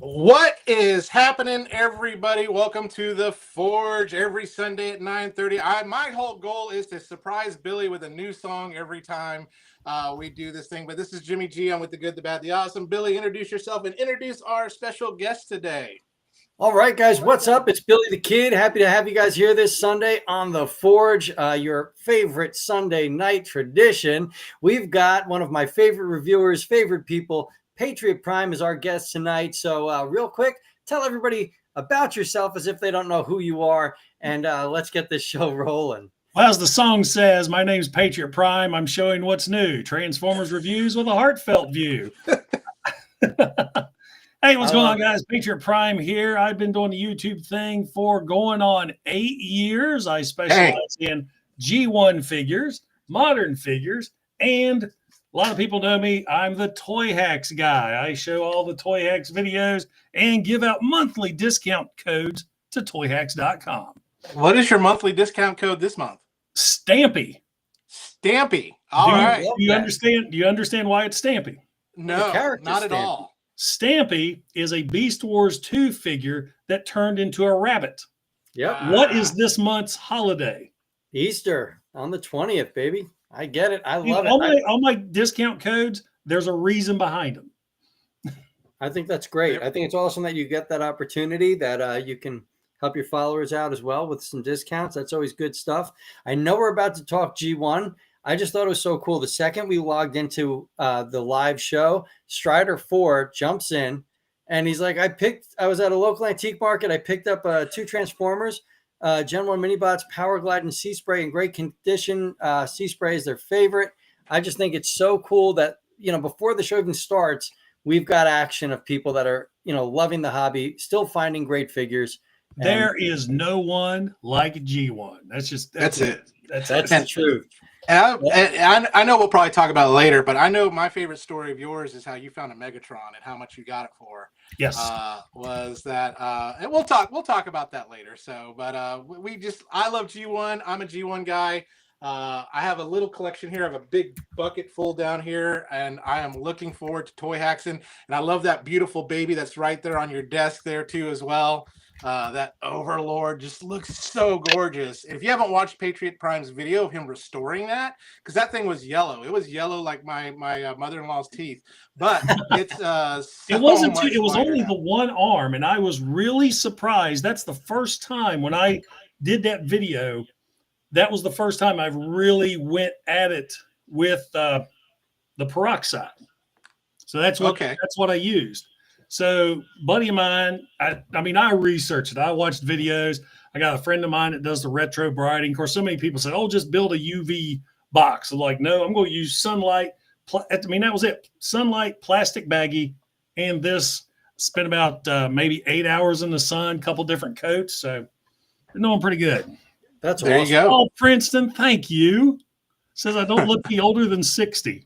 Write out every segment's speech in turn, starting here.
What is happening, everybody? Welcome to the Forge every Sunday at 9:30. My whole goal is to surprise Billy with a new song every time we do this thing. But this is Jimmy G. I'm with the good, the bad, the awesome. Billy, introduce yourself and introduce our special guest today. All right, guys, what's up? It's Billy the Kid. Happy to have you guys here this Sunday on the Forge, your favorite Sunday night tradition. We've got one of my favorite reviewers, favorite people. Patriot Prime is our guest tonight. So real quick, tell everybody about yourself as if they don't know who you are, and let's get this show rolling. Well, as the song says, my name's Patriot Prime. I'm showing what's new. Transformers reviews with a heartfelt view. Hey, what's going on, guys? Patriot Prime here. I've been doing the YouTube thing for going on 8 years. I specialize in G1 figures, modern figures, and a lot of people know me. I'm the Toyhax guy. I show all the Toyhax videos and give out monthly discount codes to toyhax.com. What is your monthly discount code this month? Stampy. Stampy. All right. Do you understand? Do you understand why it's Stampy? No, not at all. Stampy is a Beast Wars 2 figure that turned into a rabbit. Yep. What is this month's holiday? Easter on the 20th, baby. I get it. I love it. All my discount codes, there's a reason behind them. I think that's great. I think it's awesome that you get that opportunity, that you can help your followers out as well with some discounts. That's always good stuff. I know we're about to talk G1. I just thought it was so cool. The second we logged into the live show, Strider 4 jumps in and he's like, I was at a local antique market. I picked up 2 Transformers, Gen 1 Minibots, Power Glide, and Sea Spray in great condition. Sea Spray is their favorite. I just think it's so cool that, before the show even starts, we've got action of people that are, loving the hobby, still finding great figures. There is no one like G1. That's it. That's the truth. And I know we'll probably talk about it later, but I know my favorite story of yours is how you found a Megatron and how much you got it for. Yes. Was that and we'll talk about that later. So, but I love G1. I'm a G1 guy. I have a little collection here. I have a big bucket full down here, and I am looking forward to Toyhaxing. And I love that beautiful baby that's right there on your desk there too as well. That Overlord just looks so gorgeous. If you haven't watched Patriot Prime's video of him restoring that, because that thing was yellow. It was yellow like my mother-in-law's teeth. But it's it wasn't. It was only the one arm, and I was really surprised. That's the first time when I did that video. That was the first time I've really went at it with the peroxide. So that's what I used. So, buddy of mine, I researched it. I watched videos. I got a friend of mine that does the retro brighting. Of course, so many people said, "Oh, just build a UV box." I'm like, no, I'm going to use sunlight. That was it. Sunlight, plastic baggie, and this. Spent about maybe 8 hours in the sun, couple different coats. So, they're doing pretty good. That's there awesome. You go. Oh, Princeton, thank you. Says I don't look any older than 60.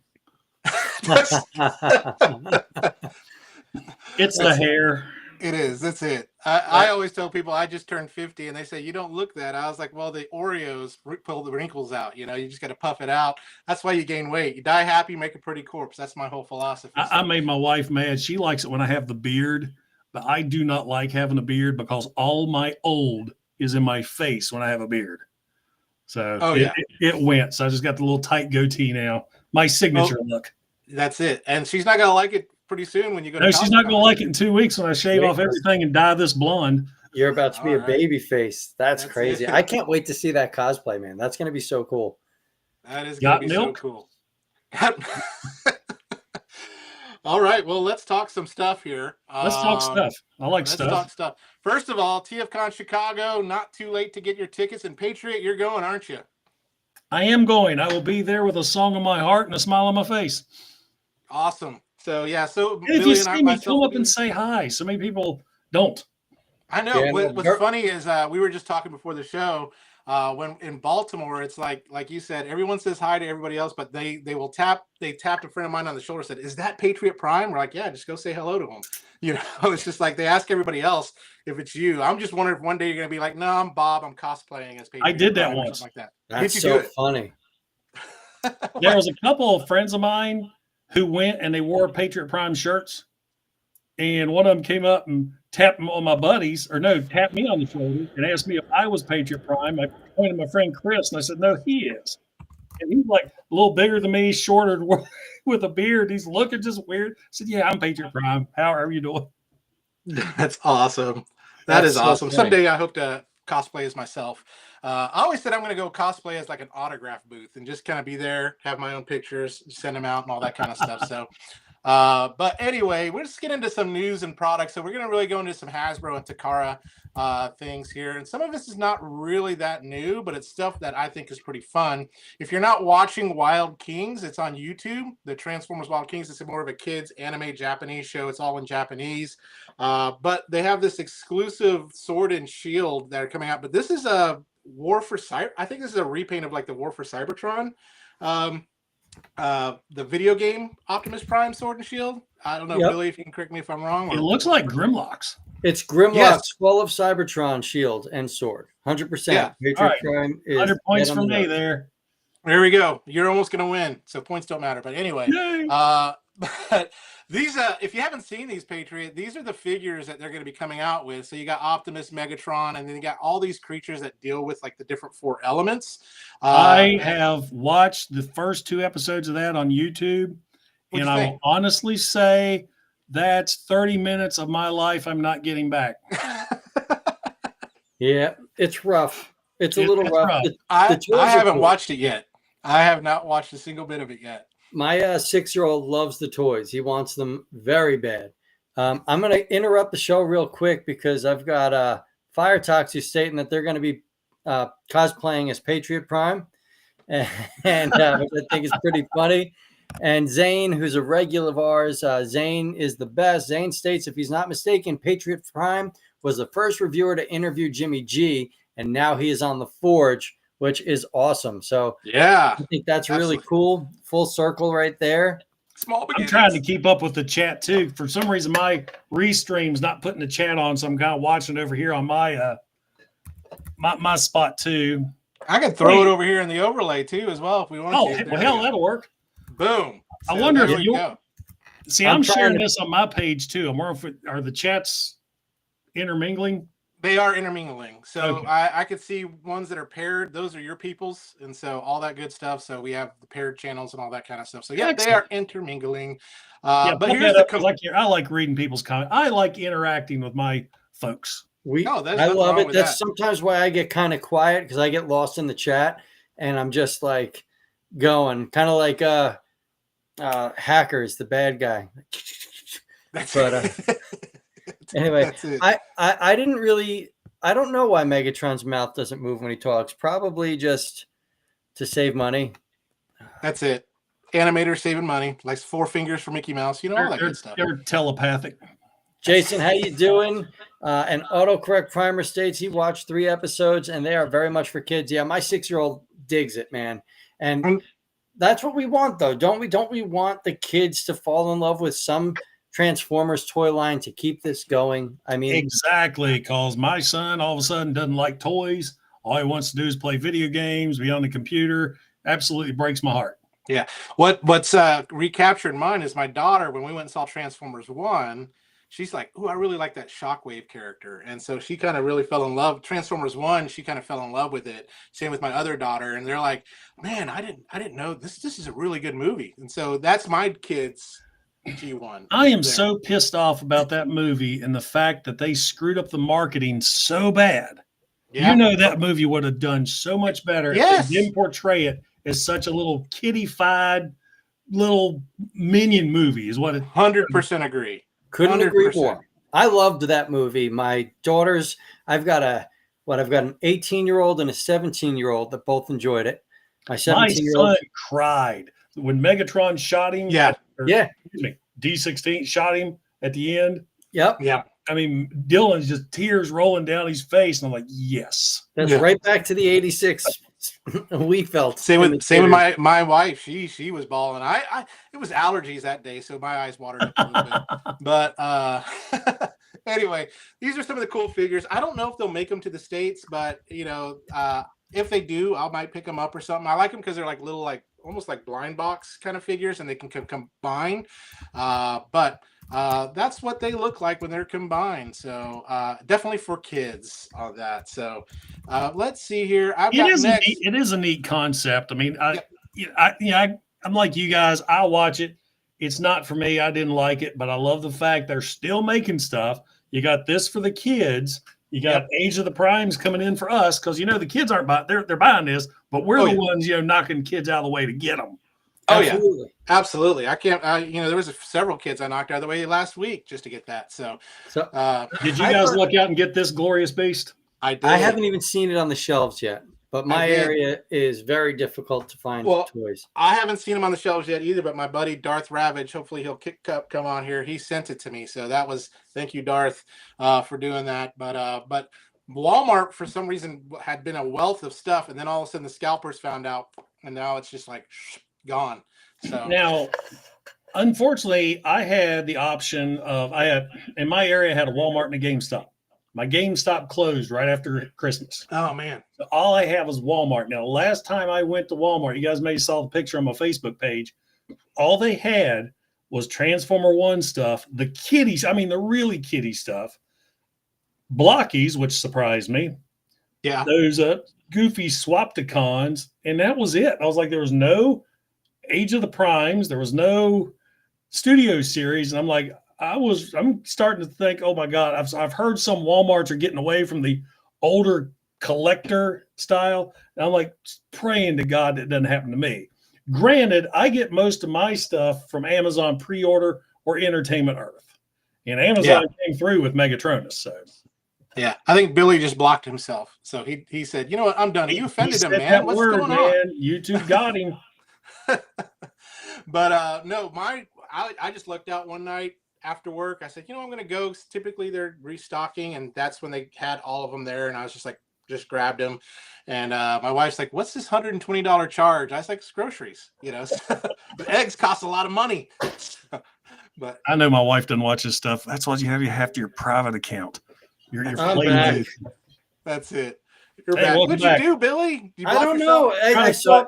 It's the hair. It is. That's it. I always tell people I just turned 50 and they say, you don't look that. I was like, well, the Oreos pull the wrinkles out. You just got to puff it out. That's why you gain weight. You die happy, make a pretty corpse. That's my whole philosophy. I made my wife mad. She likes it when I have the beard, but I do not like having a beard because all my old is in my face when I have a beard. So it went. So I just got the little tight goatee now. My signature look. That's it. And she's not going to like it pretty soon when you go to she's not going to like it in 2 weeks when I shave off everything and dye this blonde. You're about to be a baby face. That's crazy. I can't wait to see that cosplay, man. That's going to be so cool. That is going to be so cool. All right. Well, let's talk some stuff here. Let's talk stuff. I like stuff. Let's talk stuff. First of all, TFCon Chicago, not too late to get your tickets. And Patriot, you're going, aren't you? I am going. I will be there with a song in my heart and a smile on my face. Awesome. So, yeah. So, if you see me, come up and say hi. So many people don't. I know. What's funny is we were just talking before the show. When in Baltimore, it's like you said, everyone says hi to everybody else, but they tapped a friend of mine on the shoulder, said, "Is that Patriot Prime?" We're like, "Yeah, just go say hello to him." It's just like they ask everybody else if it's you. I'm just wondering if one day you're gonna be like, "No, I'm Bob. I'm cosplaying as Patriot." I did that Prime once. Like that. That's so funny. There was a couple of friends of mine who went and they wore Patriot Prime shirts. and one of them came up and tapped on my buddies, tapped me on the shoulder and asked me if I was Patriot Prime. I pointed to my friend Chris, and I said, no, he is. And he's like a little bigger than me, shorter, with a beard. He's looking just weird. I said, yeah, I'm Patriot Prime. How are you doing? That's awesome. That is awesome. Someday I hope to cosplay as myself. I always said I'm going to go cosplay as like an autograph booth and just kind of be there, have my own pictures, send them out and all that kind of stuff. So, but anyway, we're just getting into some news and products. So we're going to really go into some Hasbro and Takara things here. And some of this is not really that new, but it's stuff that I think is pretty fun. If you're not watching Wild Kings, it's on YouTube. The Transformers Wild Kings is more of a kids anime Japanese show. It's all in Japanese. But they have this exclusive Sword and Shield that are coming out. But this is a War for Cyber. I think this is a repaint of like the War for Cybertron. The video game Optimus Prime Sword and Shield. I don't know, Billy, if you can correct me if I'm wrong. It looks like Grimlock's. It's Grimlock's full of Cybertron shield and sword. 100%. Yeah. Patriot Prime is 100 points from me there. There we go. You're almost going to win, so points don't matter. But anyway, but these, if you haven't seen these, Patriot, these are the figures that they're going to be coming out with. So you got Optimus, Megatron, and then you got all these creatures that deal with like the different 4 elements. I have watched the first 2 episodes of that on YouTube, and I will honestly say that's 30 minutes of my life I'm not getting back. Yeah, it's rough. It's a little rough. I haven't watched it yet. I have not watched a single bit of it yet. My 6-year-old loves the toys. He wants them very bad. I'm going to interrupt the show real quick because I've got Fire Tox who's stating that they're going to be cosplaying as Patriot Prime. And I think it's pretty funny. And Zane, who's a regular of ours, Zane is the best. Zane states, if he's not mistaken, Patriot Prime was the first reviewer to interview Jimmy G, and now he is on the Forge, which is awesome. So yeah, I think that's really cool. Full circle right there. Small beginnings. I'm trying to keep up with the chat too. For some reason, my restream's not putting the chat on, so I'm kind of watching over here on my my spot too. I can throw it over here in the overlay too, as well, if we want to. Oh, well, hell, that'll work. Boom. I wonder if you see. I'm sharing this on my page too. I'm wondering if are the chats intermingling. They are intermingling. So okay. I could see ones that are paired. Those are your people's. And so all that good stuff. So we have the paired channels and all that kind of stuff. So yeah, they are intermingling. But here's I like reading people's comments. I like interacting with my folks. I love it. That's sometimes why I get kind of quiet because I get lost in the chat and I'm just like going kind of like Hackers, the bad guy. Anyway, I didn't really, I don't know why Megatron's mouth doesn't move when he talks. Probably just to save money. That's it. Animators saving money, like 4 fingers for Mickey Mouse, all that good stuff. They're telepathic. Jason, how you doing? And autocorrect primer states he watched 3 episodes and they are very much for kids. Yeah, my 6-year-old digs it, man. And that's what we want, though, don't we? Don't we want the kids to fall in love with some Transformers toy line to keep this going? I mean, exactly, because my son all of a sudden doesn't like toys. All he wants to do is play video games, be on the computer. Absolutely breaks my heart. Yeah. What's recaptured mine is my daughter, when we went and saw Transformers 1, she's like, "Ooh, I really like that Shockwave character." And so she kind of really fell in love. Transformers 1, she kind of fell in love with it. Same with my other daughter. And they're like, "Man, I didn't know this is a really good movie." And so that's my kids' G1. I am so pissed off about that movie and the fact that they screwed up the marketing so bad. Yeah. That movie would have done so much better if they didn't portray it as such a little kiddie-fied little minion movie is what it 100% agree. Couldn't 100%. Agree more. I loved that movie. My daughters, I've got an 18-year-old and a 17-year-old that both enjoyed it. My 17-year-old son cried when Megatron shot him. D16 shot him at the end. Yep. Yeah. I mean, Dylan's just tears rolling down his face, and I'm like, yes. That's right back to the '86. We felt same with my wife. She was bawling. It was allergies that day, so my eyes watered up a little bit. But anyway, these are some of the cool figures. I don't know if they'll make them to the States, but if they do, I might pick them up or something. I like them because they're like little, like almost like blind box kind of figures, and they can combine. But that's what they look like when they're combined. So definitely for kids on that. So let's see here. I've got next. It is a neat concept. I mean, I'm like you guys. I'll watch it. It's not for me. I didn't like it, but I love the fact they're still making stuff. You got this for the kids. You got Age of the Primes coming in for us because the kids aren't buying. They're buying this, but we're the ones knocking kids out of the way to get them. Oh yeah, absolutely. I can't. There was several kids I knocked out of the way last week just to get that. So did you guys look out and get this glorious beast? I did. I haven't even seen it on the shelves yet, but my area is very difficult to find toys. I haven't seen them on the shelves yet either. But my buddy Darth Ravage, hopefully he'll come on here. He sent it to me, so that was thank you, Darth, for doing that. But Walmart for some reason had been a wealth of stuff, and then all of a sudden the scalpers found out, and now it's just like gone. So now, unfortunately, I had the option of in my area I had a Walmart and a GameStop. My GameStop closed right after Christmas. Oh man! So all I have was Walmart. Now, last time I went to Walmart, you guys may have saw the picture on my Facebook page. All they had was Transformer One stuff, the kiddies. I mean, the really kiddie stuff. Blockies, which surprised me. Yeah. Those goofy Swapticons, and that was it. I was like, there was no Age of the Primes. There was no Studio Series. And I'm like, I'm starting to think, oh my God, I've heard some Walmarts are getting away from the older collector style. And I'm like praying to God that doesn't happen to me. Granted, I get most of my stuff from Amazon pre-order or Entertainment Earth. And Amazon came through with Megatronus. So yeah, I think Billy just blocked himself. So he said, you know what, I'm done. You offended him, man. What's going on? YouTube got him. But no, I just looked out one night after work. I said, I'm going to go. Typically they're restocking, and that's when they had all of them there. And I was just like, just grabbed them. And my wife's like, what's this $120 charge? I was like, it's groceries, but eggs cost a lot of money. But I know my wife doesn't watch this stuff. That's why you have your private account. You're back. That's it. You're back. What'd you do, Billy? I don't know. I saw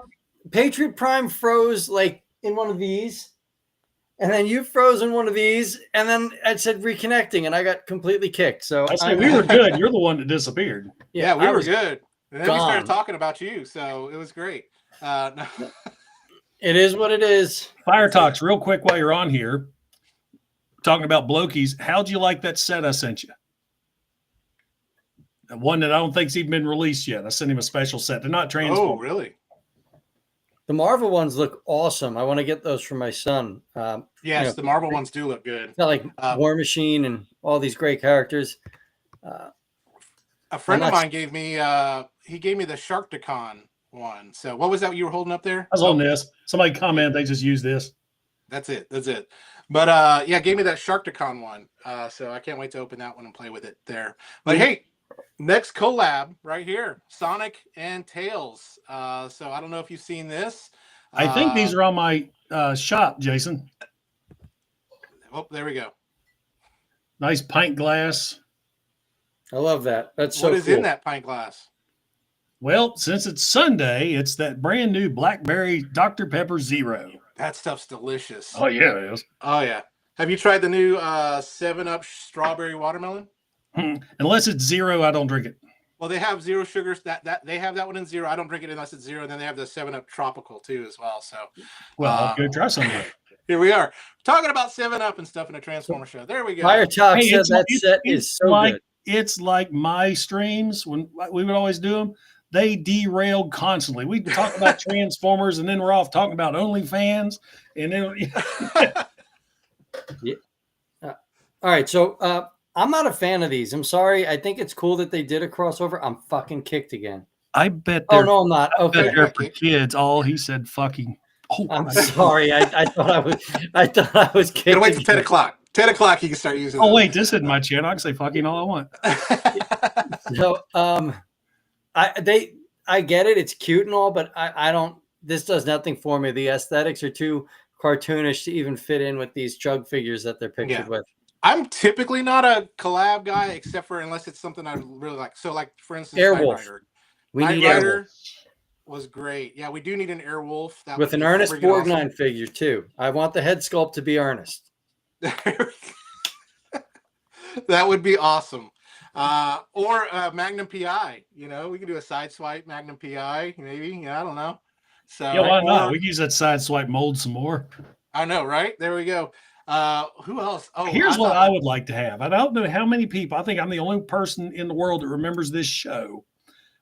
Patriot Prime froze like in one of these, and then you froze in one of these, and then it said reconnecting, and I got completely kicked. So we were good. You're the one that disappeared. Yeah, we were good. And then we started talking about you, so it was great. No. It is what it is. Fire Talks, real quick while you're on here, talking about Blokies. How'd you like that set I sent you? One that I don't think's even been released yet. I sent him a special set. They're not Transformers. Oh, really? The Marvel ones look awesome. I want to get those for my son. Yes, the Marvel ones do look good. Like War Machine and all these great characters. A friend of mine gave me the Sharkticon one. So what was that you were holding up there? I was on this. Somebody comment they just use this. That's it. But gave me that Sharkticon one. So I can't wait to open that one and play with it there. But hey, next collab right here, Sonic and Tails. So I don't know if you've seen this. I think these are on my shop, Jason. Oh, there we go. Nice pint glass. I love that. That's so What is cool. in that pint glass? Well, since it's Sunday, it's that brand new Blackberry Dr. Pepper Zero. That stuff's delicious. Oh, yeah, it is. Oh, yeah. Have you tried the new 7-Up strawberry watermelon? Unless it's zero, I don't drink it. Well, they have zero sugars. That they have that one in zero. I don't drink it unless it's zero. And then they have the 7-Up tropical too as well. So, I'll go try some of it. Here we are talking about 7-Up and stuff in a Transformer show. There we go. Fire Talk said that set is so good. It's like my streams when we would always do them. They derailed constantly. We talk about Transformers, and then we're off talking about OnlyFans, and then. Yeah. All right, so I'm not a fan of these. I'm sorry. I think it's cool that they did a crossover. I'm fucking kicked again. I bet. Oh no, I'm not. Okay, they're for kids. All he said, fucking. Oh, I'm sorry. I thought I was kidding. Gotta wait till 10 o'clock. 10 o'clock, you can start using. Oh wait, this isn't my channel. I can say fucking all I want. So, I get it. It's cute and all, but I don't. This does nothing for me. The aesthetics are too cartoonish to even fit in with these chug figures that they're pictured with. I'm typically not a collab guy, except for unless it's something I really like. So, like for instance, Airwolf. Knight Rider was great. Yeah, we do need an Airwolf. With an Ernest Borgnine figure too. I want the head sculpt to be Ernest. That would be awesome. Or Magnum PI. You know, we could do a side swipe Magnum PI, maybe. Yeah, I don't know. So Yeah, why not? We can use that side swipe mold some more. I know, right? There we go. Who else? Oh, here's what I would like to have. I don't know how many people. I think I'm the only person in the world that remembers this show.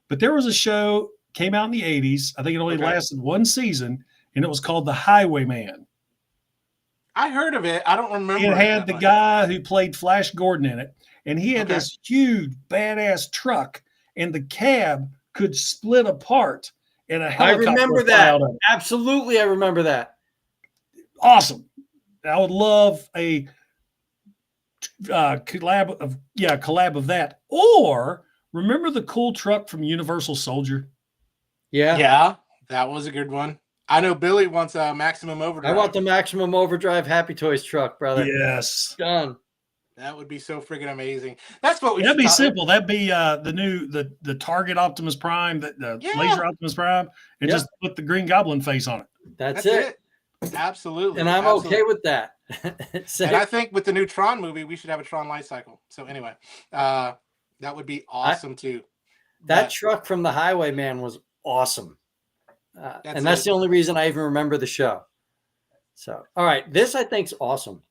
But there was a show came out in the 80s. I think it only lasted one season, and it was called The Highwayman. I heard of it. I don't remember. It had the guy who played Flash Gordon in it, and he had this huge badass truck, and the cab could split apart, and a helicopter. I remember that. Absolutely, I remember that. Awesome. I would love a collab of that. Or remember the cool truck from Universal Soldier? Yeah, that was a good one. I know Billy wants a Maximum Overdrive. I want the Maximum Overdrive Happy Toys truck, brother. Yes. Done. That would be so freaking amazing. That's what we. That'd be simple. That'd be the Target Optimus Prime, the Laser Optimus Prime, and just put the Green Goblin face on it. That's it. Absolutely. And I'm okay with that. And I think with the new Tron movie, we should have a Tron light cycle. So anyway, that would be awesome too. That truck from the Highwayman was awesome. And that's the only reason I even remember the show. So, all right. This I think's awesome.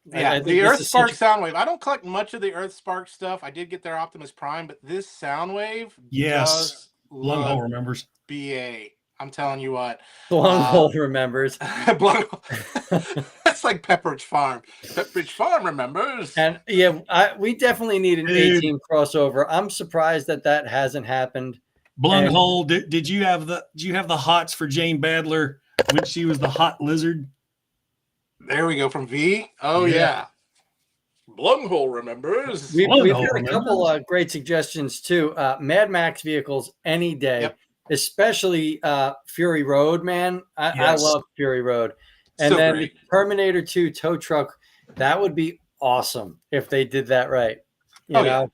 Yeah, the EarthSpark Soundwave. I don't collect much of the EarthSpark stuff. I did get their Optimus Prime, but this Soundwave, yes, Lunghole remembers. BA. I'm telling you what. Lunghole remembers. That's like Pepperidge Farm. Pepperidge Farm remembers. And we definitely need an 18 crossover. I'm surprised that hasn't happened. Blunghole, did you have the hots for Jane Badler when she was the hot lizard? There we go from V. Oh yeah. Blunghole remembers. We've got a couple of great suggestions too. Mad Max vehicles any day, especially Fury Road, man. I love Fury Road. And so then the Terminator 2 tow truck, that would be awesome if they did that right. You know? Yeah.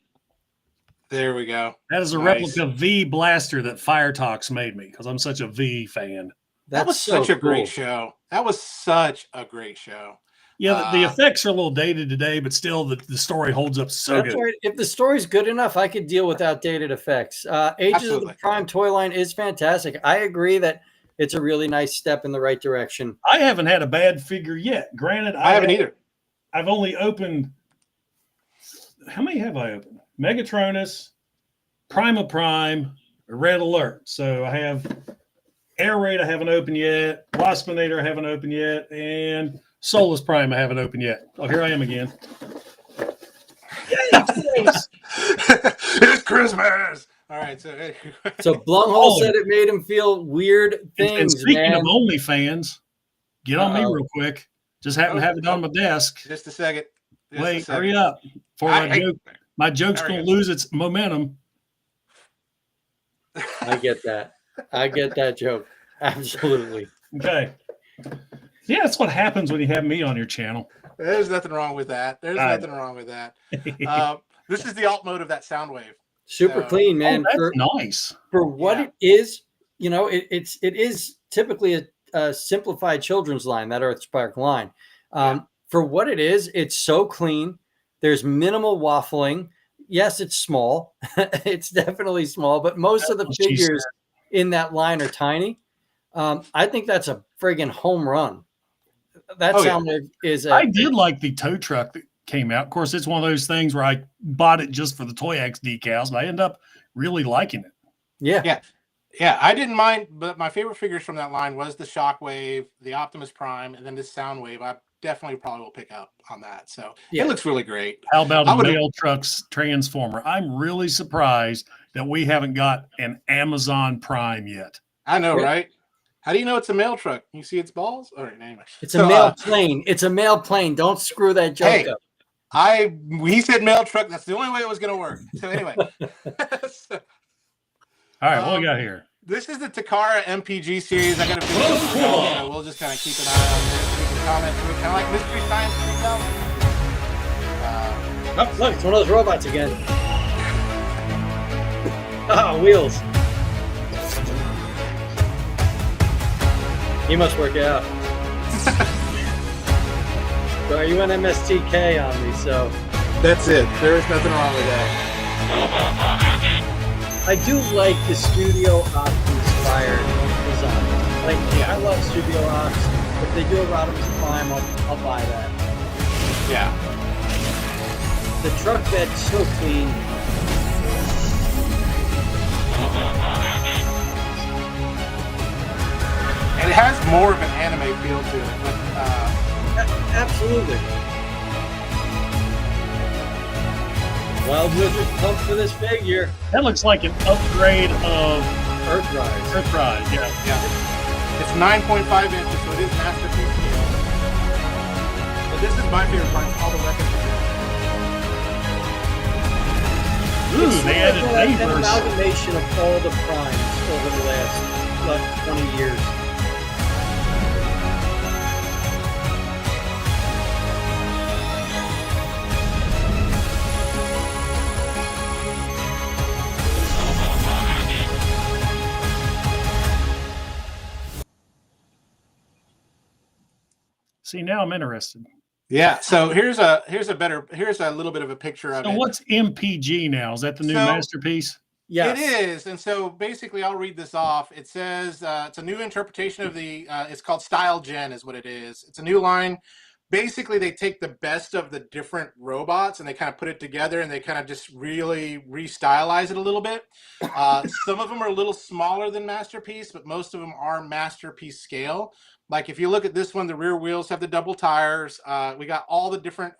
There we go. That is a replica V blaster that Fire Talks made me because I'm such a V fan. That was such a great show. That was such a great show. Yeah, the effects are a little dated today, but still the story holds up so good. Right. If the story's good enough, I could deal with outdated effects. Ages of the Prime toy line is fantastic. I agree that it's a really nice step in the right direction. I haven't had a bad figure yet. Granted, I haven't either. I've only opened. How many have I opened? Megatronus, Prima Prime, Red Alert. So I have Air Raid I haven't opened yet, Waspinator I haven't opened yet, and Solus Prime I haven't opened yet. Oh, here I am again. It's Christmas. All right. So Blumhole said it made him feel weird things. And speaking of OnlyFans, get on me real quick. Just happen to have it on my desk. Just a second. Wait, hurry up. Before my joke's going to lose its momentum. I get that. I get that joke. Absolutely. Okay. Yeah, that's what happens when you have me on your channel. There's nothing wrong with that. Nothing wrong with that. This is the alt mode of that Soundwave. Super clean, man. That's nice. For what it is, it is typically a simplified children's line, that EarthSpark line. For what it is, it's so clean. There's minimal waffling. Yes, it's small. It's definitely small, but most of the figures in that line are tiny. I think that's a friggin' home run. That Soundwave is. I did like the tow truck that came out. Of course, it's one of those things where I bought it just for the Toyhax decals, but I ended up really liking it. Yeah. I didn't mind, but my favorite figures from that line was the Shockwave, the Optimus Prime, and then this Soundwave. I definitely probably will pick up on that. So it looks really great. How about a Mail Trucks Transformer? I'm really surprised that we haven't got an Amazon Prime yet. I know, right? How do you know it's a mail truck? You see its balls? All right, anyway. It's a mail plane. It's a mail plane. Don't screw that joke up. He said mail truck. That's the only way it was going to work. So anyway. All right, what we got here? This is the Takara MPG series. I got a video. So we'll just kind of keep an eye on this. We can comment through, kind of like Mystery Science 3000. Look, it's one of those robots again. Wheels. He must work out. Sorry, you went MSTK on me, so. That's it. There is nothing wrong with that. I do like the Studio Ops inspired design. Like, I love Studio Ops. If they do a Rodimus Prime, I'll buy that. Yeah. The truck bed's so clean. And it has more of an anime feel to it. But, Absolutely. Wild Wizard pumped for this figure. That looks like an upgrade of Earthrise. Earthrise, yeah. It's 9.5 inches, so it is masterpiece scale. But this is my favorite part. All the weapons. Ooh, they added an neighbors. amalgamation of all the primes over the last 20 years. See, now I'm interested. Yeah. So here's a little bit of a picture of it. So what's MPG now? Is that the new masterpiece? Yes. It is. And so basically I'll read this off. It says it's a new interpretation of the it's called Style Gen is what it is. It's a new line. Basically they take the best of the different robots and they kind of put it together and they kind of just really restylize it a little bit. Some of them are a little smaller than Masterpiece, but most of them are Masterpiece scale. Like if you look at this one, the rear wheels have the double tires. We got all the different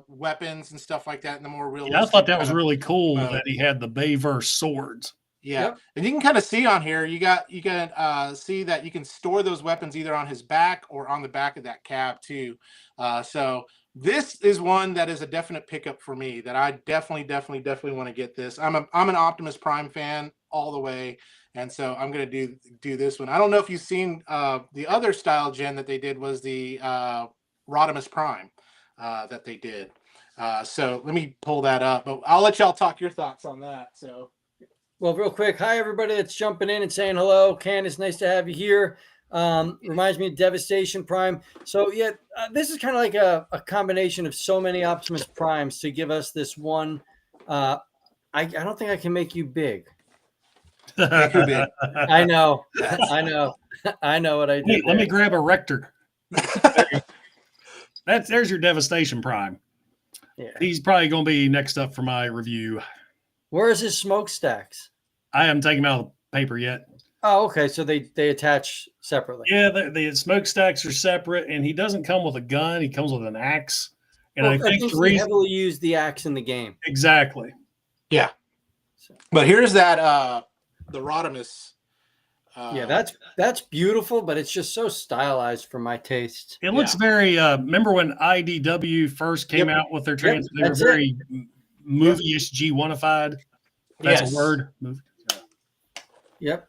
weapons and stuff like that in the more realistic. Yeah, I thought that was really cool that he had the Bayverse swords. Yeah, Yep. And you can kind of see on here, you can see that you can store those weapons either on his back or on the back of that cab too. So this is one that is a definite pickup for me that I definitely want to get this. I'm an Optimus Prime fan all the way. And so I'm going to do this one. I don't know if you've seen the other Style Gen that they did was the Rodimus Prime that they did. So let me pull that up. But I'll let y'all talk your thoughts on that. So, well, real quick. Hi, everybody that's jumping in and saying hello. Candace, nice to have you here. Reminds me of Devastation Prime. So, yeah, this is kind of like a combination of so many Optimus Primes to give us this one. I don't think I can make you big. I know what I did. Hey, let me grab a Rector. There's your Devastation Prime. Yeah. He's probably going to be next up for my review. Where's his smokestacks? I haven't taken him out of the paper yet. Oh, okay. So they attach separately. Yeah, the smokestacks are separate, and he doesn't come with a gun. He comes with an axe. And well, I think the reason heavily use the axe in the game. Exactly. Yeah. But here's that the Rodimus. Yeah, that's beautiful, but it's just so stylized for my taste. It looks very. Remember when IDW first came out with their trans? They were very movie-ish G1ified. That's a word. Yep.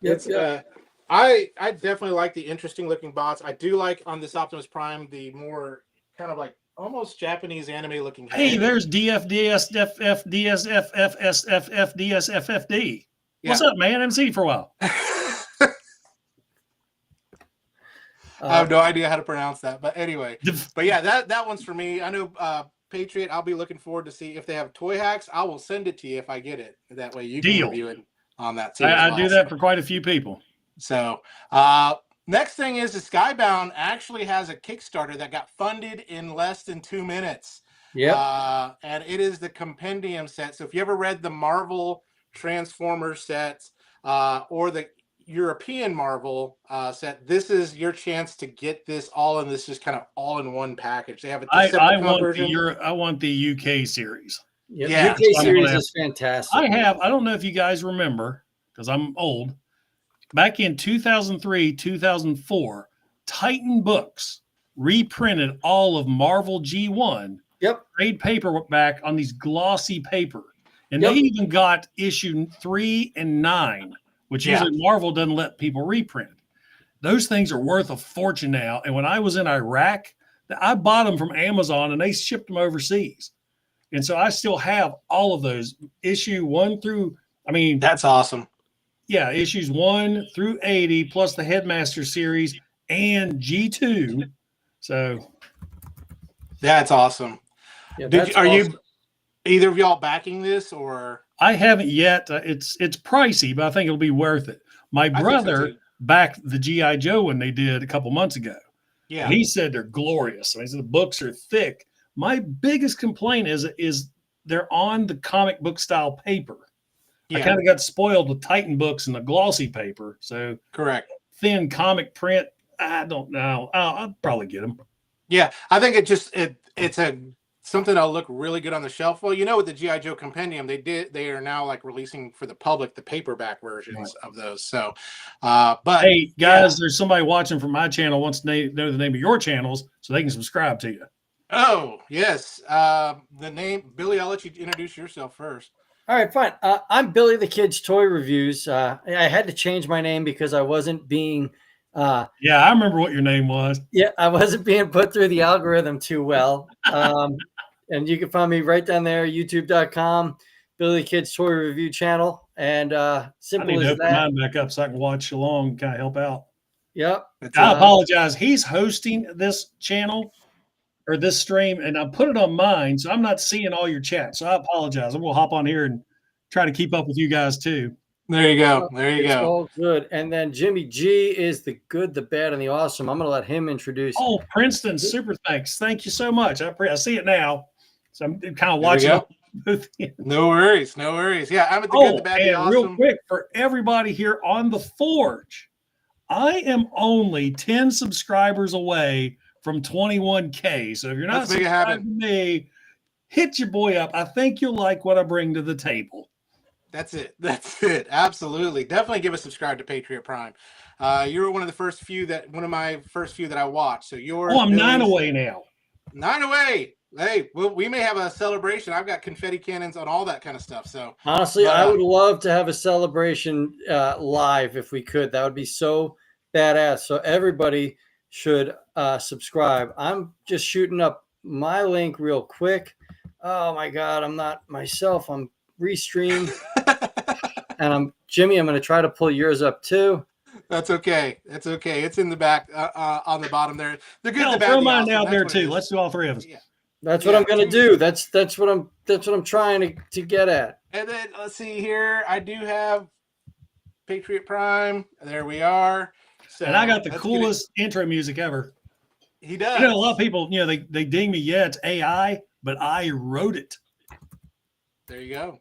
I definitely like the interesting looking bots. I do like on this Optimus Prime the more kind of like almost Japanese anime looking. Hey, there's DFDS, DSFFDSFFDSFFD. What's up, man? I haven't seen you for a while. I have no idea how to pronounce that, but anyway. But yeah, that one's for me. I know Patriot. I'll be looking forward to see if they have Toyhax. I will send it to you if I get it. That way you can review it on that too. I do that for quite a few people. So next thing is the Skybound actually has a Kickstarter that got funded in less than 2 minutes. Yeah. And it is the compendium set. So if you ever read the Marvel Transformers sets or the European Marvel set, this is your chance to get this all in this just kind of all in one package. They have a Decepticon version. I want the UK series. Yeah, UK series is fantastic. I don't know if you guys remember, because I'm old. Back in 2003, 2004, Titan Books reprinted all of Marvel G1. Yep. Trade paperback on these glossy paper. And they even got issue 3 and 9, which usually Marvel doesn't let people reprint. Those things are worth a fortune now. And when I was in Iraq, I bought them from Amazon and they shipped them overseas. And so I still have all of those issue 1 through, that's awesome. Yeah, issues 1 through 80, plus the Headmaster series and G2. So That's awesome. Yeah, Are you either of y'all backing this or? I haven't yet. It's pricey, but I think it'll be worth it. My brother backed the GI Joe when they did a couple months ago. Yeah, and he said they're glorious. I mean, he said the books are thick. My biggest complaint is they're on the comic book style paper. I kind of got spoiled with Titan books and the glossy paper. So correct. Thin comic print. I don't know. I'll probably get them. Yeah, I think it's something that'll look really good on the shelf. Well, with the GI Joe compendium, they are now like releasing for the public the paperback versions of those. So, but hey guys, there's somebody watching from my channel wants to know the name of your channels so they can subscribe to you. Oh yes, the name Billy. I'll let you introduce yourself first. All right, fine. I'm Billy the Kid's Toy Reviews. I had to change my name because I wasn't being. Yeah, I remember what your name was. Yeah, I wasn't being put through the algorithm too well. And you can find me right down there, youtube.com, Billy the Kid's Toy Review channel. And simple I need as to open that. mine back up so I can watch along and kind of help out. Yep. I apologize. He's hosting this channel or this stream, and I put it on mine, so I'm not seeing all your chat. So I apologize. I'm going to hop on here and try to keep up with you guys too. There you go. There you go. All good. And then Jimmy G is the good, the bad, and the awesome. I'm going to let him introduce. Oh, Princeton, super thanks. Thank you so much. I see it now. So I'm kind of watching. No worries. No worries. Yeah, I'm at the good, the bad, the awesome. Real quick, for everybody here on the Forge, I am only 10 subscribers away from 21K. So if you're not subscribed to me, hit your boy up. I think you'll like what I bring to the table. That's it. That's it. Absolutely. Definitely give a subscribe to Patriot Prime. You were one of my first few that I watched. So I'm 9 away now. 9 away. Hey, we may have a celebration. I've got confetti cannons on all that kind of stuff. So honestly, I would love to have a celebration live if we could. That would be so badass. So everybody should subscribe. I'm just shooting up my link real quick. Oh my God, I'm not myself. I'm restream. And I'm Jimmy. I'm going to try to pull yours up too. That's okay. That's okay. It's in the back on the bottom there. They're good. Hell, throw mine down there too. Let's do all three of us. Yeah. That's what I'm going to do. That's what I'm trying to get at. And then let's see here. I do have Patriot Prime. There we are. So and I got the coolest intro music ever. He does. A lot of people, they ding me. Yeah, it's AI, but I wrote it. There you go.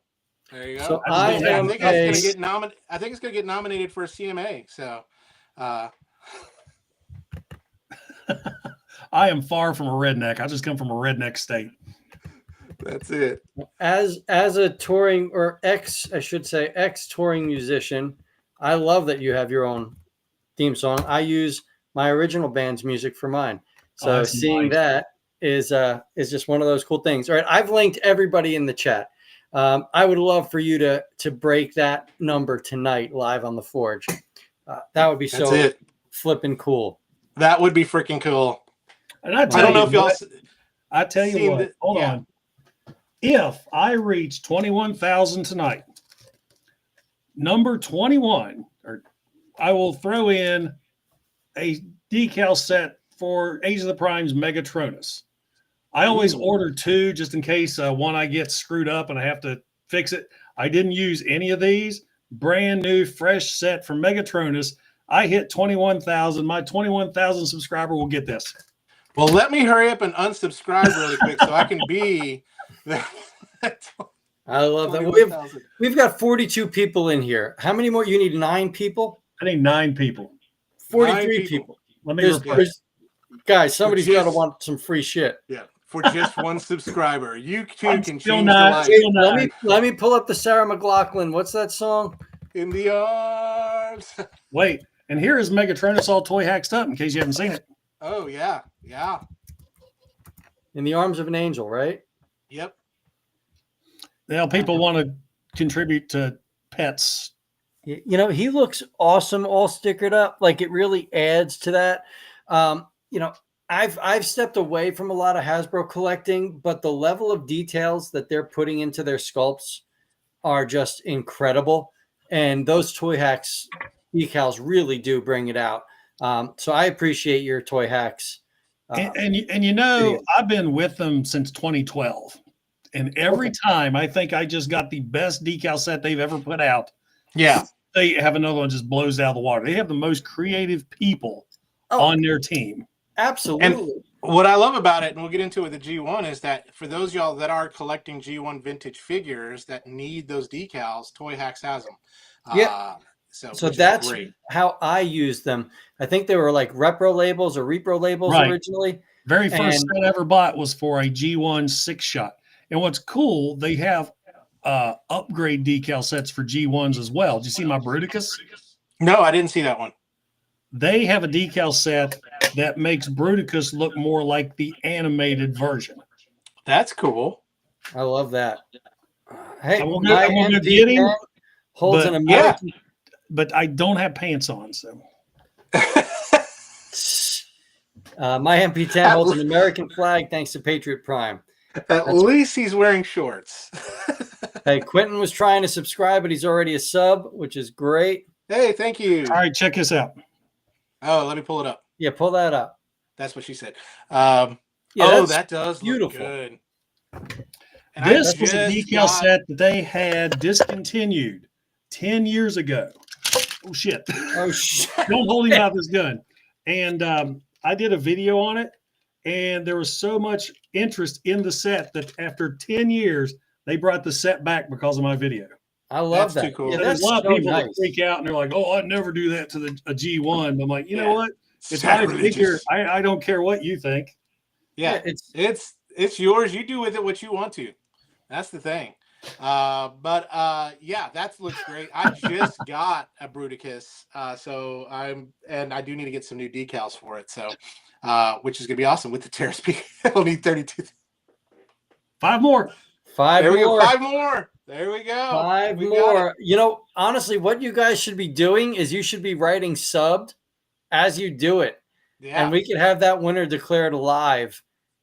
There you go. So I think it's going to get nominated for a CMA. So, I am far from a redneck. I just come from a redneck state. That's it. As a touring or ex touring musician, I love that you have your own theme song. I use my original band's music for mine. So seeing that is just one of those cool things. All right, I've linked everybody in the chat. I would love for you to break that number tonight live on the Forge. That would be so flipping cool. That would be freaking cool. And I don't know if y'all. I tell you what. Hold on. If I reach 21,000 tonight, number 21, or I will throw in a decal set for Age of the Prime's Megatronus. I always order 2 just in case one I get screwed up and I have to fix it. I didn't use any of these. Brand new, fresh set from Megatronus. I hit 21,000. My 21,000 subscriber will get this. Well, let me hurry up and unsubscribe really quick so I can be. I love that. We've got 42 people in here. How many more? You need 9 people? I need 9 people. 43 people. Let me guys, somebody's got to want some free shit. Yeah. For just 1 subscriber. You too can change the life. Let me pull up the Sarah McLachlan. What's that song? In the arms. Wait, and here is Megatronus all toy hacked up in case you haven't seen it. Oh, yeah. Yeah. In the arms of an angel, right? Yep. Now people want to contribute to pets. He looks awesome, all stickered up. Like it really adds to that. I've stepped away from a lot of Hasbro collecting, but the level of details that they're putting into their sculpts are just incredible. And those Toyhax decals really do bring it out. So I appreciate your Toyhax And you know, I've been with them since 2012, and every time I think I just got the best decal set they've ever put out. Yeah, they have another one just blows out of the water. They have the most creative people on their team. Absolutely. And what I love about it, and we'll get into it with the G1, is that for those of y'all that are collecting G1 vintage figures that need those decals, Toyhax has them. Yeah. So that's how I use them. I think they were like repro labels or repro labels originally. Very first set I ever bought was for a G1 6-shot. And what's cool, they have upgrade decal sets for G1s as well. Did you see my Bruticus? No, I didn't see that one. They have a decal set that makes Bruticus look more like the animated version. That's cool. I love that. Hey, I'm gonna get him, holds an American. But I don't have pants on, so. My MP10 holds an American flag thanks to Patriot Prime. At least he's wearing shorts. Hey, Quentin was trying to subscribe, but he's already a sub, which is great. Hey, thank you. All right, check this out. Oh, let me pull it up. Yeah, pull that up. That's what she said. That does beautiful. Look good. And this was a decal set that they had discontinued 10 years ago. Oh, shit. Oh, shit. Don't hold him out this gun. And I did a video on it, and there was so much interest in the set that after 10 years, they brought the set back because of my video. I love that's that. Too cool. Yeah, there's a lot of people that freak out, and they're like, oh, I'd never do that to a G1. I'm like, you know what? It's my figure. I don't care what you think. Yeah, it's yours. You do with it what you want to. That's the thing. Yeah, that looks great. I just got a Bruticus, so I do need to get some new decals for it. So, which is gonna be awesome with the Terrace Peak. I'll need 32. 5 more. There we go. 5 more. There we go. 5 more. You know, honestly, what you guys should be doing is you should be writing subbed as you do it. Yeah. And we can have that winner declared live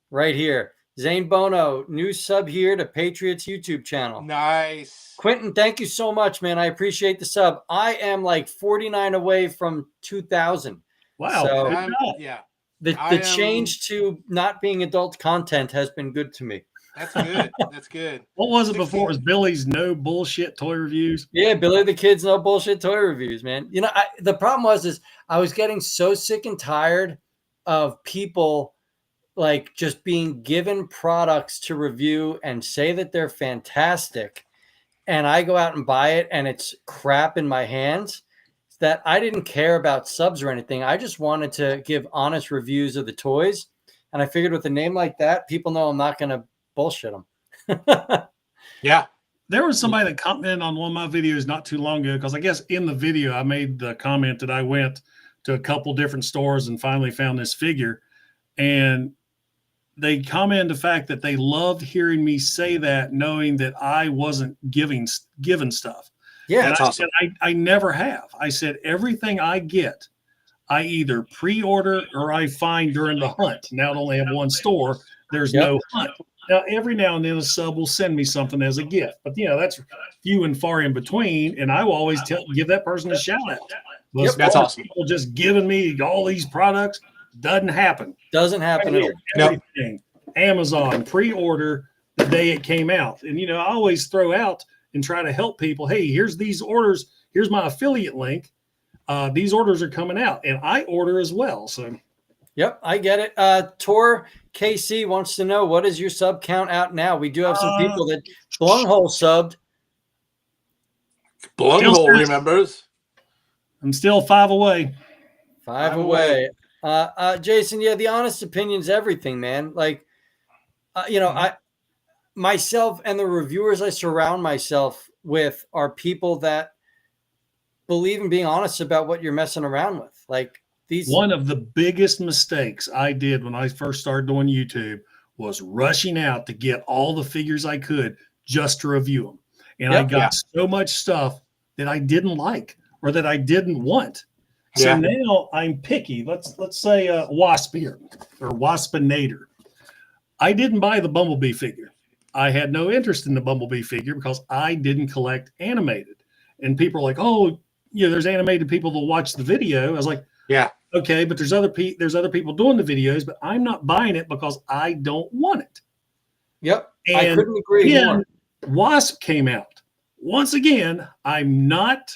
right here. Zane Bono, new sub here to Patriots YouTube channel. Nice. Quentin, thank you so much, man. I appreciate the sub. I am like 49 away from 2,000. Wow. So the change to not being adult content has been good to me. That's good. That's good. What was it before? It was Billy's no bullshit toy reviews? Yeah, Billy the Kid's no bullshit toy reviews, man. You know, the problem is I was getting so sick and tired of people like just being given products to review and say that they're fantastic, and I go out and buy it and it's crap in my hands, that I didn't care about subs or anything. I just wanted to give honest reviews of the toys. And I figured with a name like that, people know I'm not going to bullshit them. Yeah. There was somebody that commented on one of my videos not too long ago, because I guess in the video I made the comment that I went to a couple different stores and finally found this figure. And they commented the fact that they loved hearing me say that, knowing that I wasn't given stuff. Yeah, and I said, I never have. I said, everything I get, I either pre-order or I find during the hunt. Now I only have one store. There's no hunt. Now, every now and then a sub will send me something as a gift, but that's few and far in between. And I will always give that person a shout out. Yep, that's awesome. People just giving me all these products doesn't happen. Doesn't happen at all. Everything. Amazon pre-order the day it came out. And, I always throw out and try to help people. Hey, here's these orders. Here's my affiliate link. These orders are coming out, and I order as well. So, yep, I get it. Tor KC wants to know, what is your sub count out now? We do have some people that Blunghole subbed. Blunghole remembers. I'm still 5 away. 5 away. Jason, the honest opinion's everything, man. Like, I myself and the reviewers I surround myself with are people that believe in being honest about what you're messing around with. Like, one of the biggest mistakes I did when I first started doing YouTube was rushing out to get all the figures I could just to review them. And I got so much stuff that I didn't like or that I didn't want. So now I'm picky. Let's say Waspier or Waspinator. I didn't buy the Bumblebee figure. I had no interest in the Bumblebee figure because I didn't collect animated. And people are like, oh, there's animated people that watch the video. I was like, Okay, but there's other people doing the videos, but I'm not buying it because I don't want it. Yep. And I couldn't agree more. Wasp came out. Once again, I'm not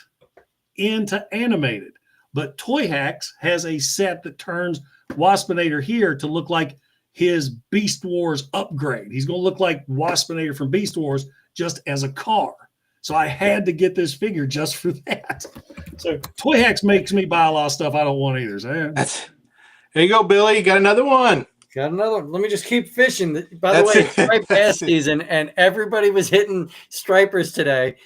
into animated, but Toyhax has a set that turns Waspinator here to look like his Beast Wars upgrade. He's going to look like Waspinator from Beast Wars just as a car. So I had to get this figure just for that. So Toyhax makes me buy a lot of stuff I don't want either. So there you go, Billy. You got another one. Got another one. Let me just keep fishing. By the way, it's stripe bass season, and everybody was hitting stripers today.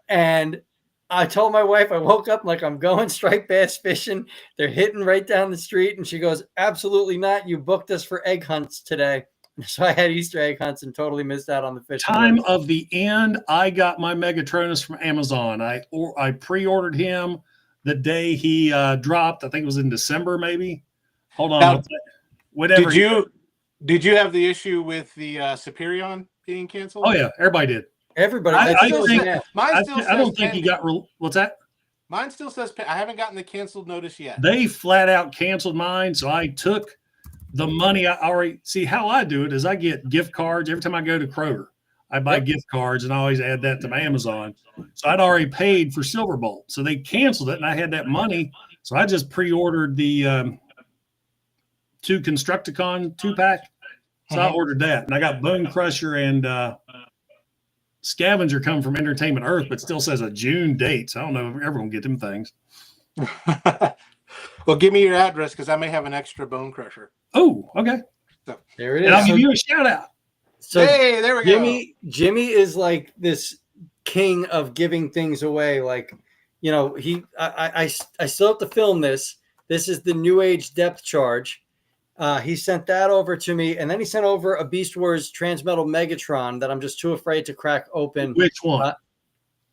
And I told my wife, I woke up like, I'm going striped bass fishing. They're hitting right down the street. And she goes, absolutely not. You booked us for egg hunts today. So I had Easter egg hunts and totally missed out on the fishing. Time of the end, I got my Megatronus from Amazon. I pre-ordered him the day he dropped. I think it was in December, maybe. Hold on. Now, whatever. Did you have the issue with the Superion being canceled? Oh, yeah. Everybody did. Everybody. I don't think he got. What's that? Mine still says I haven't gotten the canceled notice yet. They flat out canceled mine, so I took the money. I already see how I do it is I get gift cards every time I go to Kroger. I buy gift cards and I always add that to my Amazon. So I'd already paid for Silverbolt, so they canceled it, and I had that money, so I just pre-ordered the 2 Constructicon 2-pack. So I ordered that, and I got Bone Crusher and Scavenger coming from Entertainment Earth, but still says a June date. So I don't know if we're ever gonna get them things. Well, give me your address because I may have an extra Bone Crusher. Oh, okay. So there it is. And I'll give you a shout out. So hey, there we go. Jimmy is like this king of giving things away. Like, you know, I still have to film this. This is the New Age depth charge. He sent that over to me, and then he sent over a Beast Wars Transmetal Megatron that I'm just too afraid to crack open. Which one?